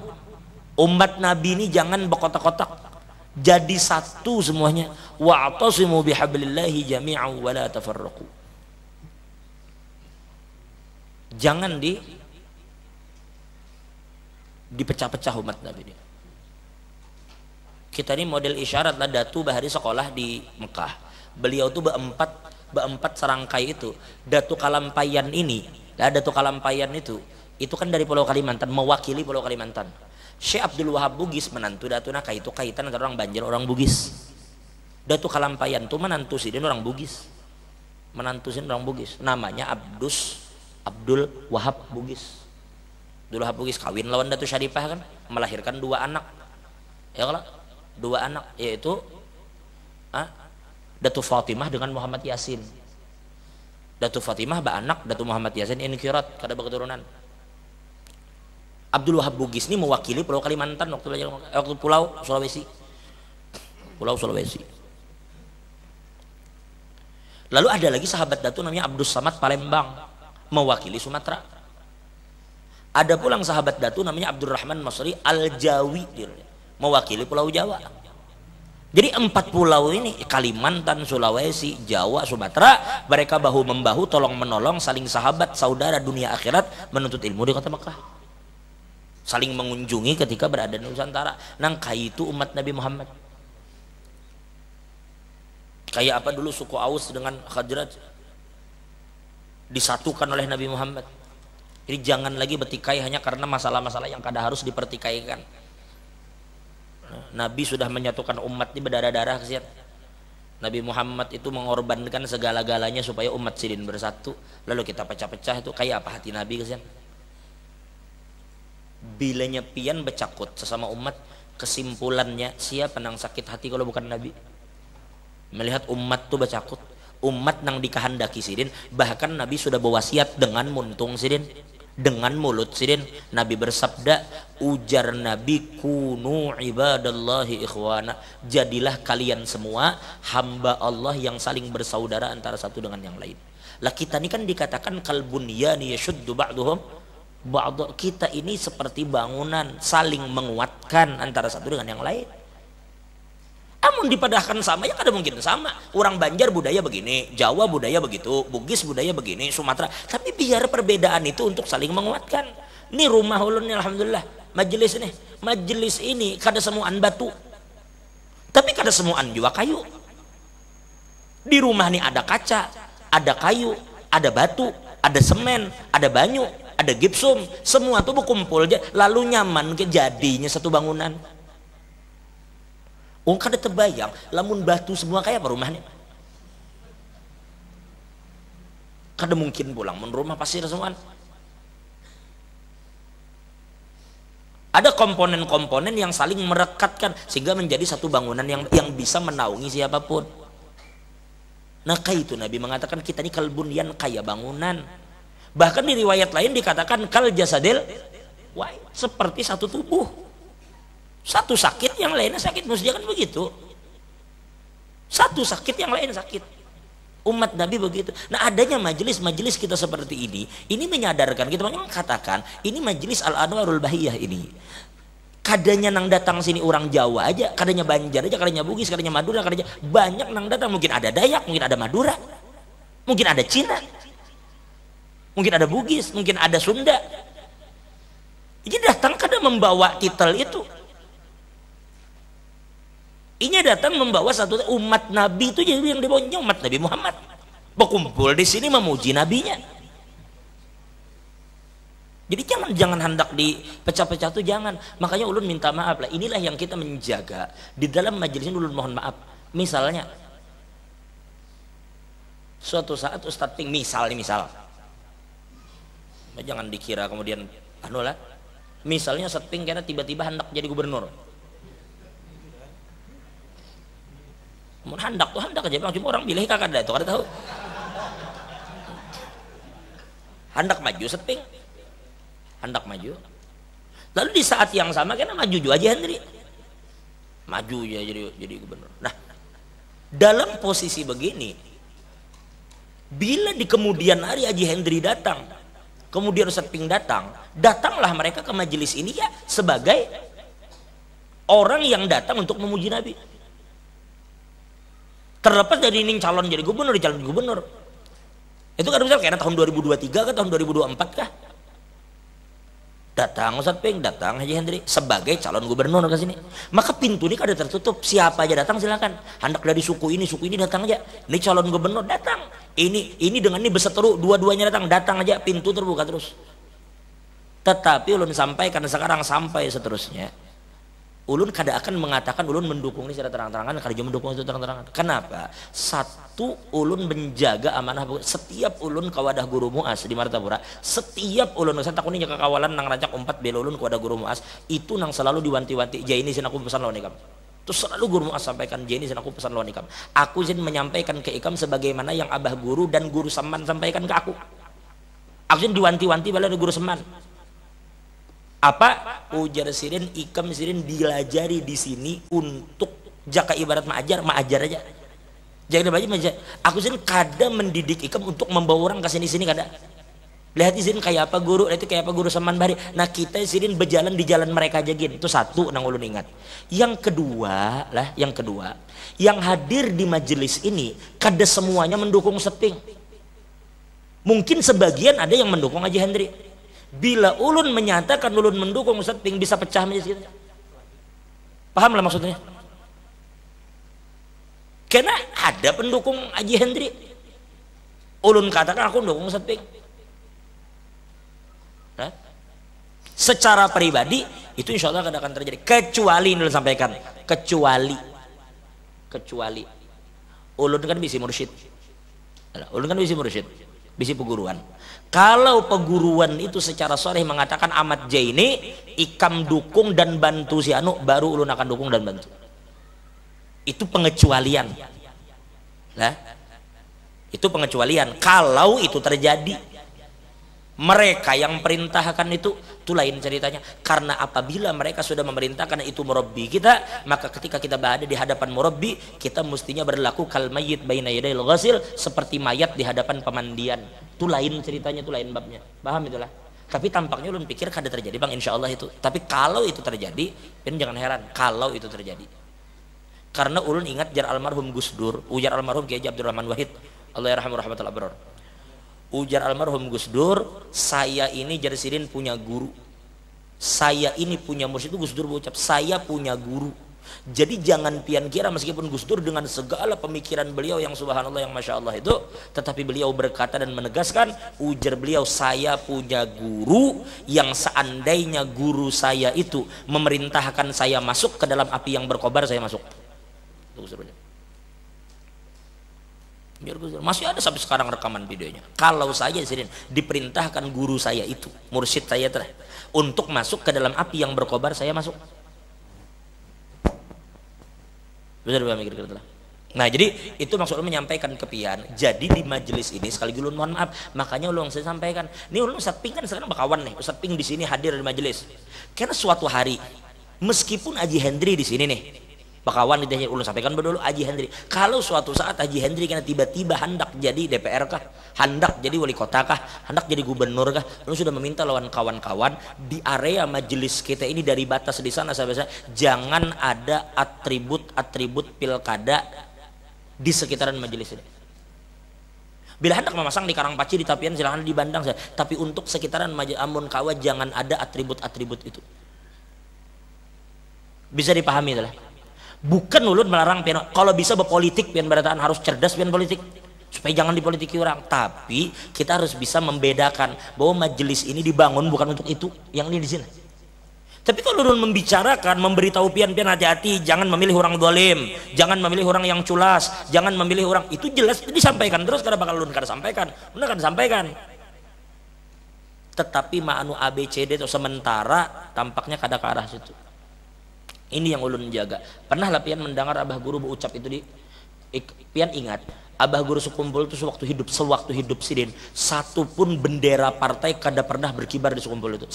Umat Nabi ini jangan berkotak-kotak, jadi satu semuanya. Wa'tasimu bihablillahi jami'an wa la tafarraqu. Jangan dipecah-pecah umat Nabi ini. Kita ini model isyarat lah, datu bahari sekolah di Mekah. Beliau tuh berempat serangkai itu. Datu Kalampayan ini, Datu Kalampayan itu kan dari Pulau Kalimantan, mewakili Pulau Kalimantan. Syekh Abdul Wahab Bugis menantu Datu Naka itu kaitan antara orang Banjar orang Bugis. Datu Kalampayan itu menantu sih dia orang Bugis. Menantu sih orang Bugis. Namanya Abdul Wahab Bugis. Abdul Wahab Bugis kawin lawan Datu Syarifah kan, melahirkan 2 anak. Ya kalau 2 anak yaitu Datu Fatimah dengan Muhammad Yasin. Datu Fatimah anak Datu Muhammad Yasin ini kirat kada berketurunan. Abdul Wahab Bugis ini mewakili Pulau Kalimantan waktu Pulau Sulawesi. Pulau Sulawesi. Lalu ada lagi sahabat Datu namanya Abdus Samad Palembang, mewakili Sumatera. Ada pulang sahabat Datu namanya Abdurrahman Masri Al-Jawi, mewakili Pulau Jawa. Jadi 4 pulau ini, Kalimantan, Sulawesi, Jawa, Sumatera, mereka bahu membahu, tolong menolong, saling sahabat, saudara dunia akhirat, menuntut ilmu di kota Mekah, saling mengunjungi ketika berada di Nusantara. Nangka itu umat Nabi Muhammad. Kayak apa dulu suku Aus dengan Khazraj disatukan oleh Nabi Muhammad. Jadi jangan lagi bertikai hanya karena masalah-masalah yang kada harus dipertikaikan. Nabi sudah menyatukan umat ini berdarah-darah kesian. Nabi Muhammad itu mengorbankan segala-galanya supaya umat sidin bersatu. Lalu kita pecah-pecah, itu kayak apa hati Nabi kesian? Bilanya pian becakut sesama umat, kesimpulannya siapa nang sakit hati kalau bukan Nabi? Melihat umat tuh becakut, umat nang dikehendaki sidin. Bahkan Nabi sudah berwasiat dengan muntung sidin, dengan mulut sidin. Nabi bersabda, ujar Nabi, kunu ibadallahi ikhwana, jadilah kalian semua hamba Allah yang saling bersaudara antara satu dengan yang lain. Lah kita ini kan dikatakan kalbunyani yashuddu ba'duhum ba'd. Kita ini seperti bangunan saling menguatkan antara satu dengan yang lain. Namun dipadahkan sama ya kada mungkin sama. Orang Banjar budaya begini, Jawa budaya begitu, Bugis budaya begini, Sumatera. Tapi biar perbedaan itu untuk saling menguatkan. Ini rumah ulun alhamdulillah, majelis ini kada semuaan batu, tapi kada semuaan juga kayu. Di rumah ini ada kaca, ada kayu, ada batu, ada semen, ada banyu, ada gipsum, semua tuh berkumpul aja, lalu nyaman ke jadinya satu bangunan. Oh kada terbayang lamun batu semua kayak apa rumahnya? Kada mungkin pulang mun rumah pasir semua. Ada komponen-komponen yang saling merekatkan sehingga menjadi satu bangunan yang bisa menaungi siapapun. Nah kayak itu Nabi mengatakan kita ini kalbunyan, kayak bangunan. Bahkan di riwayat lain dikatakan kal jasadil wahid, seperti satu tubuh. Satu sakit yang lainnya sakit, mestinya kan begitu. Satu sakit yang lain sakit. Umat Nabi begitu. Nah, adanya majelis-majelis kita seperti ini menyadarkan kita, memang katakan ini majelis Al-Anwarul Bahiyah ini. Kadanya nang datang sini orang Jawa aja, kadanya Banjar aja, kadanya Bugis, kadanya Madura, kadanya banyak nang datang. Mungkin ada Dayak, mungkin ada Madura, mungkin ada Cina, mungkin ada Bugis, mungkin ada Sunda. Jadi datang kada membawa titel itu. Ini datang membawa satu umat Nabi itu, jadi yang dibawanya umat Nabi Muhammad berkumpul di sini memuji nabinya. Jadi jangan hendak dipecah-pecah tuh, jangan. Makanya ulun minta maaf lah. Inilah yang kita menjaga di dalam majelis ini. Ulun mohon maaf. Misalnya suatu saat Ustadz Ping misal, jangan dikira kemudian lah. Misalnya Ustadz Ping karena tiba-tiba hendak jadi gubernur. Mau hendak aja, cuma orang pilih kakak ada itu, kada tahu. Hendak maju setting, hendak maju. Lalu di saat yang sama kena maju juga aja Hendri, maju ya jadi gubernur. Nah, dalam posisi begini, bila di kemudian hari Haji Hendri datang, kemudian Ustadz Ping datanglah mereka ke majelis ini ya sebagai orang yang datang untuk memuji Nabi. Terlepas dari ini calon jadi gubernur, itu kan misal karena tahun 2023 kah, tahun 2024 kah, datang Ustadz Ping, datang Haji Hendri sebagai calon gubernur ke sini, maka pintu ini kada tertutup, siapa aja datang silakan. Hendak dari suku ini datang aja, ini calon gubernur datang, ini dengan ini beseteru, dua-duanya datang aja, pintu terbuka terus. Tetapi ulun sampaikan sekarang sampai seterusnya, ulun kada akan mengatakan ulun mendukung ini secara terang-terangan, kada juga mendukung itu terang-terangan. Kenapa? Satu, ulun menjaga amanah. Setiap ulun kawadah guru muas di Martapura, setiap ulun saya takuni jaga kawalan nang rancak 4 bela ulun kawadah guru muas itu nang selalu diwanti-wanti, jai ini sin aku pesan lawan ikam. Terus selalu guru muas sampaikan, jai ini sin aku pesan lawan ikam. Aku sin menyampaikan ke ikam sebagaimana yang abah guru dan guru Seman sampaikan ke aku. Aku sin diwanti-wanti bala guru Seman. Apa ujar sirin ikam sirin dilajari di sini untuk jaka ibarat maajar aja. Jangan belajar maajar. Aku sirin kada mendidik ikam untuk membawa orang ke sini kada. Lihat sirin kayak apa guru, itu kayak apa guru Saman bari. Nah kita sirin berjalan di jalan mereka aja gin. Itu satu nang ulun ingat. Yang kedua, yang hadir di majelis ini kada semuanya mendukung Setting. Mungkin sebagian ada yang mendukung Haji Hendri. Bila ulun menyatakan ulun mendukung Ustadz Ping, bisa pecah majelis kita. Paham lah maksudnya? Karena ada pendukung Haji Hendri, ulun katakan aku mendukung Ustadz Ping. Nah, secara pribadi itu insya Allah tidak akan terjadi, kecuali ulun sampaikan, kecuali ulun kan bisi mursyid, bisi peguruan. Kalau peguruan itu secara sharih mengatakan Ahmad Jaini ikam dukung dan bantu si anu, baru ulun akan dukung dan bantu. Itu pengecualian. Lah, itu pengecualian. Kalau itu terjadi, mereka yang perintahkan itu lain ceritanya. Karena apabila mereka sudah memerintahkan itu murabbi kita, maka ketika kita berada di hadapan murabbi, kita mestinya berlaku kal mayyit baina yadayil ghasil, seperti mayat di hadapan pemandian. Itu lain ceritanya, itu lain babnya. Paham itulah. Tapi tampaknya ulun pikir kada terjadi Bang, insya Allah itu. Tapi kalau itu terjadi, jangan heran kalau itu terjadi. Karena ulun ingat jar almarhum Gus Dur, ujar almarhum Kiai Abdurrahman Wahid, Allah yarhamu rahmatal abrar. Ujar almarhum Gus Dur, saya ini jar sirin punya guru, saya ini punya mursyid. Itu Gus Dur berucap, saya punya guru. Jadi jangan pian kira meskipun Gus Dur dengan segala pemikiran beliau yang subhanallah yang masya Allah itu, tetapi beliau berkata dan menegaskan, ujar beliau, saya punya guru yang seandainya guru saya itu memerintahkan saya masuk ke dalam api yang berkobar, saya masuk. Itu Gus Dur. Masih ada sampai sekarang rekaman videonya. Kalau saya sirin diperintahkan guru saya itu, mursyid saya untuk masuk ke dalam api yang berkobar, saya masuk. Benar mikir gitu lah. Nah jadi itu maksudnya menyampaikan kepian. Jadi di majelis ini sekali ulun mohon maaf, makanya ulun saya sampaikan. Ini ulun Ustadz Ping kan sekarang bakawan nih. Ustadz Ping di sini hadir di majelis. Karena suatu hari meskipun Haji Hendri di sini nih, Bakawan ditanya ulun sampaikan dulu Haji Hendri. Kalau suatu saat Haji Hendri kena tiba-tiba hendak jadi DPR kah, hendak jadi wali kota kah, hendak jadi gubernur kah, ulun sudah meminta lawan kawan-kawan di area majelis kita ini dari batas di sana sampai jangan ada atribut-atribut pilkada di sekitaran majelis ini. Bila hendak memasang di Karangpaci, di Tapian silahkan dibandang saja. Tapi untuk sekitaran Amun Kawa jangan ada atribut-atribut itu. Bisa dipahami itulah. Bukan ulun melarang pian, kalau bisa berpolitik pian berataan harus cerdas pian politik supaya jangan dipolitiki orang. Tapi kita harus bisa membedakan bahwa majelis ini dibangun bukan untuk itu yang ini di sini. Tapi kalau ulun membicarakan, memberitahu pian hati-hati, jangan memilih orang dolim, jangan memilih orang yang culas, jangan memilih orang itu jelas disampaikan terus karena bakal ulun kada sampaikan, ulun akan sampaikan. Tetapi ma'anu ABCD itu sementara tampaknya kada ke arah situ. Ini yang ulun jaga. Pernah lah pian mendengar abah guru berucap itu di pian ingat abah guru sekumpul itu sewaktu hidup sidin satupun bendera partai kada pernah berkibar di sekumpul itu.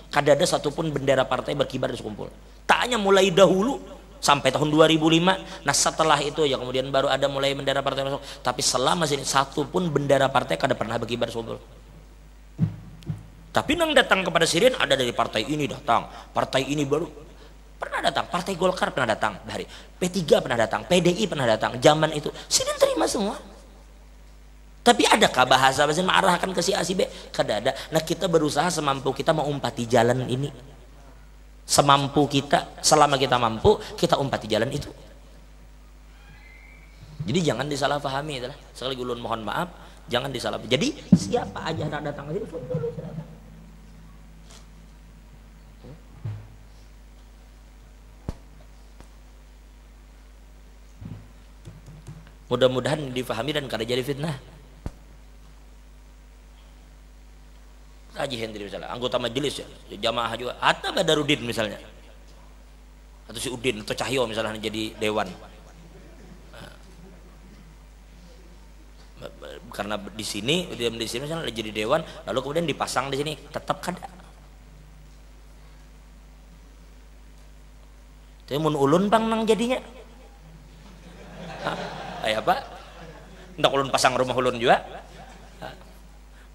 Kada ada satupun bendera partai berkibar di sekumpul. Tak hanya mulai dahulu sampai tahun 2005. Nah setelah itu ya kemudian baru ada mulai bendera partai masuk. Tapi selama sini satupun bendera partai kada pernah berkibar di sekumpul. Tapi nang datang kepada sidin ada dari partai ini datang, partai ini baru pernah datang, Partai Golkar pernah datang, dari P3 pernah datang, PDI pernah datang, zaman itu sidin terima semua. Tapi adakah bahasa mengarahkan ke si A si B? Kada ada. Nah kita berusaha semampu kita mengumpati jalan ini, semampu kita, selama kita mampu kita umpati jalan itu. Jadi jangan disalahpahami itulah. Sekali ulun mohon maaf, jangan disalahpahami. Jadi siapa aja yang datang ke sini mudah-mudahan difahami dan kada jadi fitnah. Haji Hendri misalnya, anggota majelis ya, jamaah juga, atau Badarudin misalnya, atau si Udin atau Cahyo misalnya jadi dewan. Nah, karena di sini misalnya jadi dewan, lalu kemudian dipasang di sini, tetap kada. Tapi mun ulun bang nang jadinya. Ayah pak, ndak ulun pasang rumah ulun juga,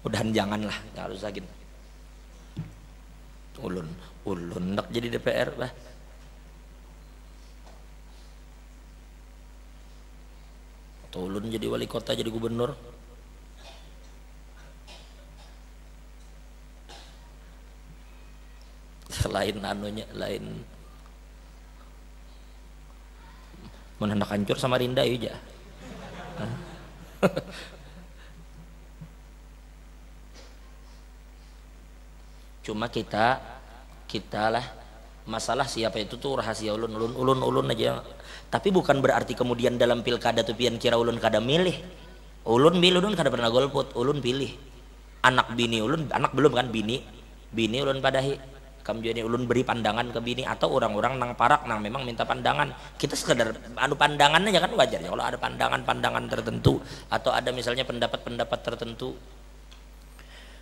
mudahan janganlah, nggak harus sakit. Ulun ndak jadi DPR bah. Atau ulun jadi wali kota, jadi gubernur. Selain anunya, lain mun hendak hancur sama Rinda aja. Cuma kita lah masalah siapa itu tuh rahasia ulun aja. Tapi bukan berarti kemudian dalam pilkada tuh pian kira ulun kada milih. Ulun kada pernah golput, ulun pilih. Anak bini ulun, anak belum kan bini ulun padahi. Kemudian ulun beri pandangan ke bini atau orang-orang nang parak nang memang minta pandangan. Kita sekedar anu pandangan aja kan wajar ya kalau ada pandangan tertentu atau ada misalnya pendapat tertentu.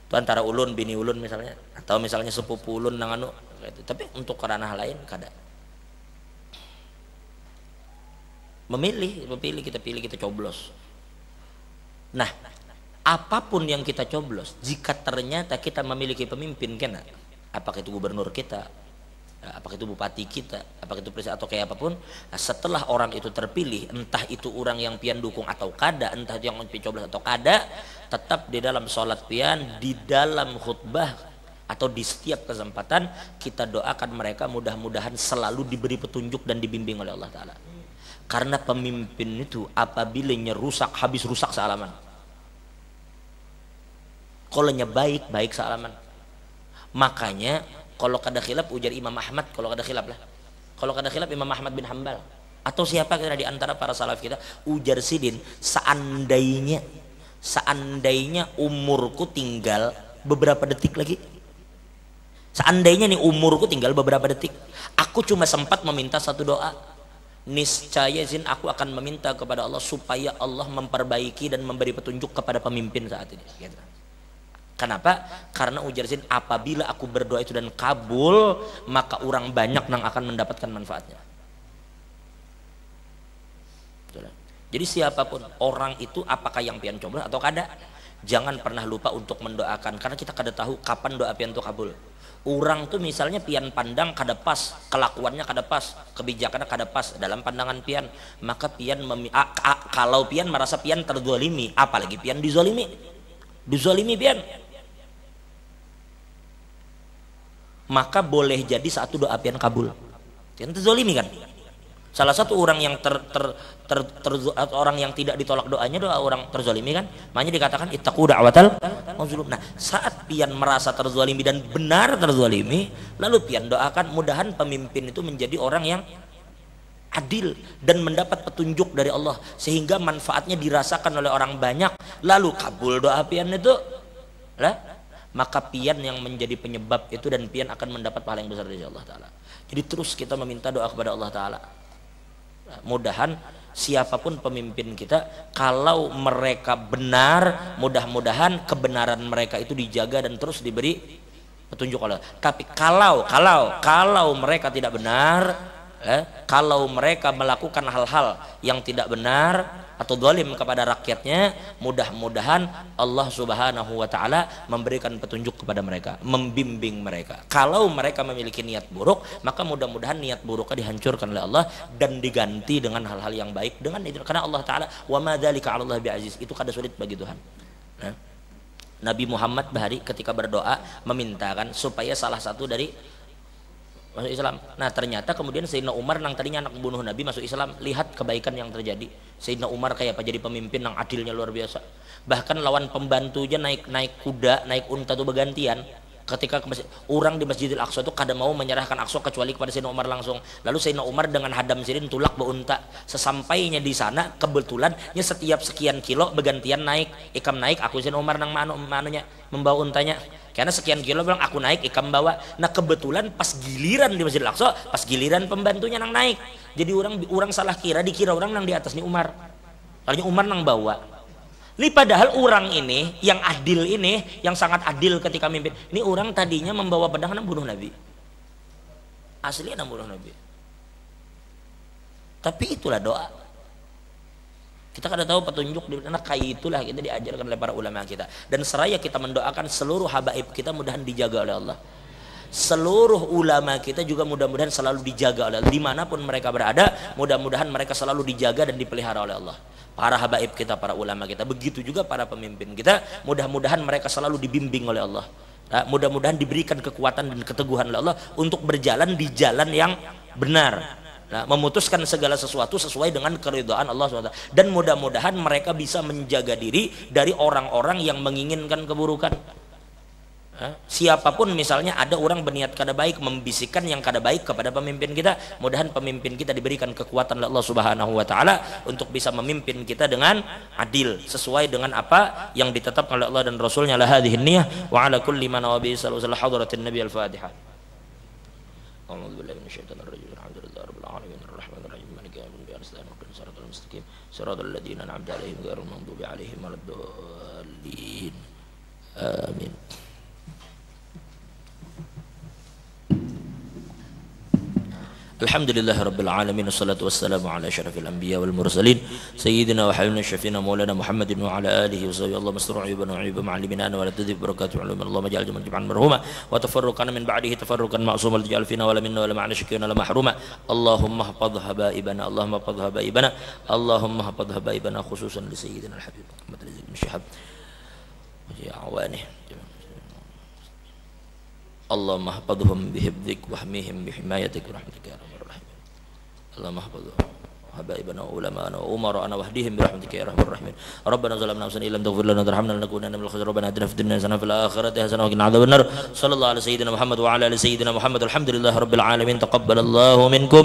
Itu antara ulun bini ulun misalnya atau misalnya sepupu ulun nang anu gitu. Tapi untuk ranah lain kada. Memilih kita coblos. Nah, apapun yang kita coblos jika ternyata kita memiliki pemimpin kena apakah itu gubernur kita, apakah itu bupati kita, apakah itu presiden atau kayak apapun, nah, setelah orang itu terpilih, entah itu orang yang pian dukung atau kada, entah itu yang pian coblos atau kada, tetap di dalam sholat pian, di dalam khutbah atau di setiap kesempatan kita doakan mereka mudah-mudahan selalu diberi petunjuk dan dibimbing oleh Allah Ta'ala. Karena pemimpin itu apabila rusak, habis rusak sealaman. Kalau baik sealaman. Makanya kalau kada khilaf ujar Imam Ahmad, kalau kada khilaf Imam Ahmad bin Hambal atau siapa kira di antara para salaf kita ujar sidin, seandainya umurku tinggal beberapa detik lagi, seandainya nih umurku tinggal beberapa detik, aku cuma sempat meminta satu doa, niscaya zin aku akan meminta kepada Allah supaya Allah memperbaiki dan memberi petunjuk kepada pemimpin saat ini gitu. Kenapa? Karena ujar zin apabila aku berdoa itu dan kabul, maka orang banyak yang akan mendapatkan manfaatnya. Jadi siapapun orang itu, apakah yang pian coba atau kada, jangan pernah lupa untuk mendoakan, karena kita kada tahu kapan doa pian itu kabul. Orang tuh misalnya pian pandang kada pas, kelakuannya kada pas, kebijakannya kada pas dalam pandangan pian, maka pian kalau pian merasa pian terzalimi, apalagi pian dizalimi pian, maka boleh jadi satu doa pian kabul. Pian terzalimi kan. Salah satu orang yang orang yang tidak ditolak doanya doa orang terzalimi kan, makanya dikatakan ittaqu da'watal mazlum. Nah, saat pian merasa terzalimi dan benar terzalimi, lalu pian doakan mudahan pemimpin itu menjadi orang yang adil dan mendapat petunjuk dari Allah sehingga manfaatnya dirasakan oleh orang banyak, lalu kabul doa pian itu lah, maka pian yang menjadi penyebab itu dan pian akan mendapat pahala yang besar dari Allah Ta'ala. Jadi terus kita meminta doa kepada Allah Ta'ala. Mudahan siapapun pemimpin kita, kalau mereka benar, mudah-mudahan kebenaran mereka itu dijaga dan terus diberi petunjuk oleh. Tapi kalau mereka tidak benar, kalau mereka melakukan hal-hal yang tidak benar atau zalim kepada rakyatnya, mudah-mudahan Allah Subhanahu wa Ta'ala memberikan petunjuk kepada mereka, membimbing mereka. Kalau mereka memiliki niat buruk, maka mudah-mudahan niat buruknya dihancurkan oleh Allah dan diganti dengan hal-hal yang baik dengan itu, karena Allah Ta'ala wa ma dzalika 'ala Allah bi'aziz, itu kada sulit bagi Tuhan. Nabi Muhammad bahari ketika berdoa memintakan supaya salah satu dari masuk Islam. Nah, ternyata kemudian Sayyidina Umar yang tadinya anak bunuh Nabi masuk Islam. Lihat kebaikan yang terjadi. Sayyidina Umar kayak apa jadi pemimpin yang adilnya luar biasa. Bahkan lawan pembantunya naik kuda, naik unta itu bergantian. Ketika orang di Masjidil Aqsa itu kada mau menyerahkan Aqsa kecuali kepada Sayyidina Umar langsung. Lalu Sayyidina Umar dengan hadam sirin tulak beunta. Sesampainya di sana kebetulannya setiap sekian kilo bergantian naik. Ikam naik, aku Sayyidina Umar nang manunya membawa untanya. Karena sekian kilo bilang aku naik, ikam bawa. Nah kebetulan pas giliran di Masjidil Aqsa, pas giliran pembantunya nang naik. Jadi orang salah kira, dikira orang nang di atas nih Umar. Lalu Umar nang bawa. Ini padahal orang ini yang adil ini, yang sangat adil ketika mimpin. Ini orang tadinya membawa pedang nang bunuh Nabi. Asli nang bunuh Nabi. Tapi itulah doa. Kita kada tahu petunjuk di mana, kayak itulah kita diajarkan oleh para ulama kita. Dan seraya kita mendoakan seluruh habaib kita mudahan dijaga oleh Allah. Seluruh ulama kita juga mudah-mudahan selalu dijaga oleh Allah. Dimanapun mereka berada, mudah-mudahan mereka selalu dijaga dan dipelihara oleh Allah. Para habaib kita, para ulama kita, begitu juga para pemimpin kita, mudah-mudahan mereka selalu dibimbing oleh Allah. Mudah-mudahan diberikan kekuatan dan keteguhan oleh Allah untuk berjalan di jalan yang benar. Nah, memutuskan segala sesuatu sesuai dengan keridhaan Allah SWT. Dan mudah-mudahan mereka bisa menjaga diri dari orang-orang yang menginginkan keburukan. Siapapun misalnya ada orang berniat kada baik, membisikkan yang kada baik kepada pemimpin kita, mudahan pemimpin kita diberikan kekuatan oleh Allah Subhanahu wa Ta'ala untuk bisa memimpin kita dengan adil sesuai dengan apa yang ditetapkan oleh Allah dan Rasulnya. La hadhihi niyah wa ala kulli man wa bi sallallahu hadratin nabi al-Fatihah. A'udzu billahi minasyaitonir rajim. Alhamdulillahi rabbil alamin arrahmanir rahim maliki yaumiddin iyyaka siratal mustaqim siratal ladzina an'amta 'alaihim ghairil maghdubi 'alaihim waladdallin. Amin. Alhamdulillah rabbil alamin wassalatu wassalamu ala asyrafil anbiya wal mursalin sayyidina wa habibina syafiina maulana Muhammadin wa ala alihi wa sahbihi Allahumma astur ayyubana wa ayyuba ma'alimina wa la tudhib barakatuh ulumana Allahumma ja'al jam'an marhuma wa tafarruqana min ba'dihi tafarruqan ma'suma la taj'al fina wa la minna wa la ma'ana syakina la mahruma. Allahumma hafadh habaibana Allahumma hafadh habaibana Allahumma hafadh habaibana khususan li sayyidina al-habib Muhammad Rizik bin Syihab wa ja'awani. Allahumma hafadhhum bihifdzik wa hmihim bihimayatik wa rahmatika ya arhamar rahimin. Allahumma hafadh habaibana wa ulamana wa umarana wahdihim birahmatika ya arhamar rahimin. Rabbana zalamna anfusana illam taghfir lana wa tarhamna lanakunanna minal khasirin. Rabbana atina fid dunya hasanah wa fil akhirati hasanah wa qina adzabannar. Sallallahu ala sayyidina Muhammad wa ala ali sayyidina Muhammad. Alhamdulillahirabbil alamin. Taqabbalallahu minkum.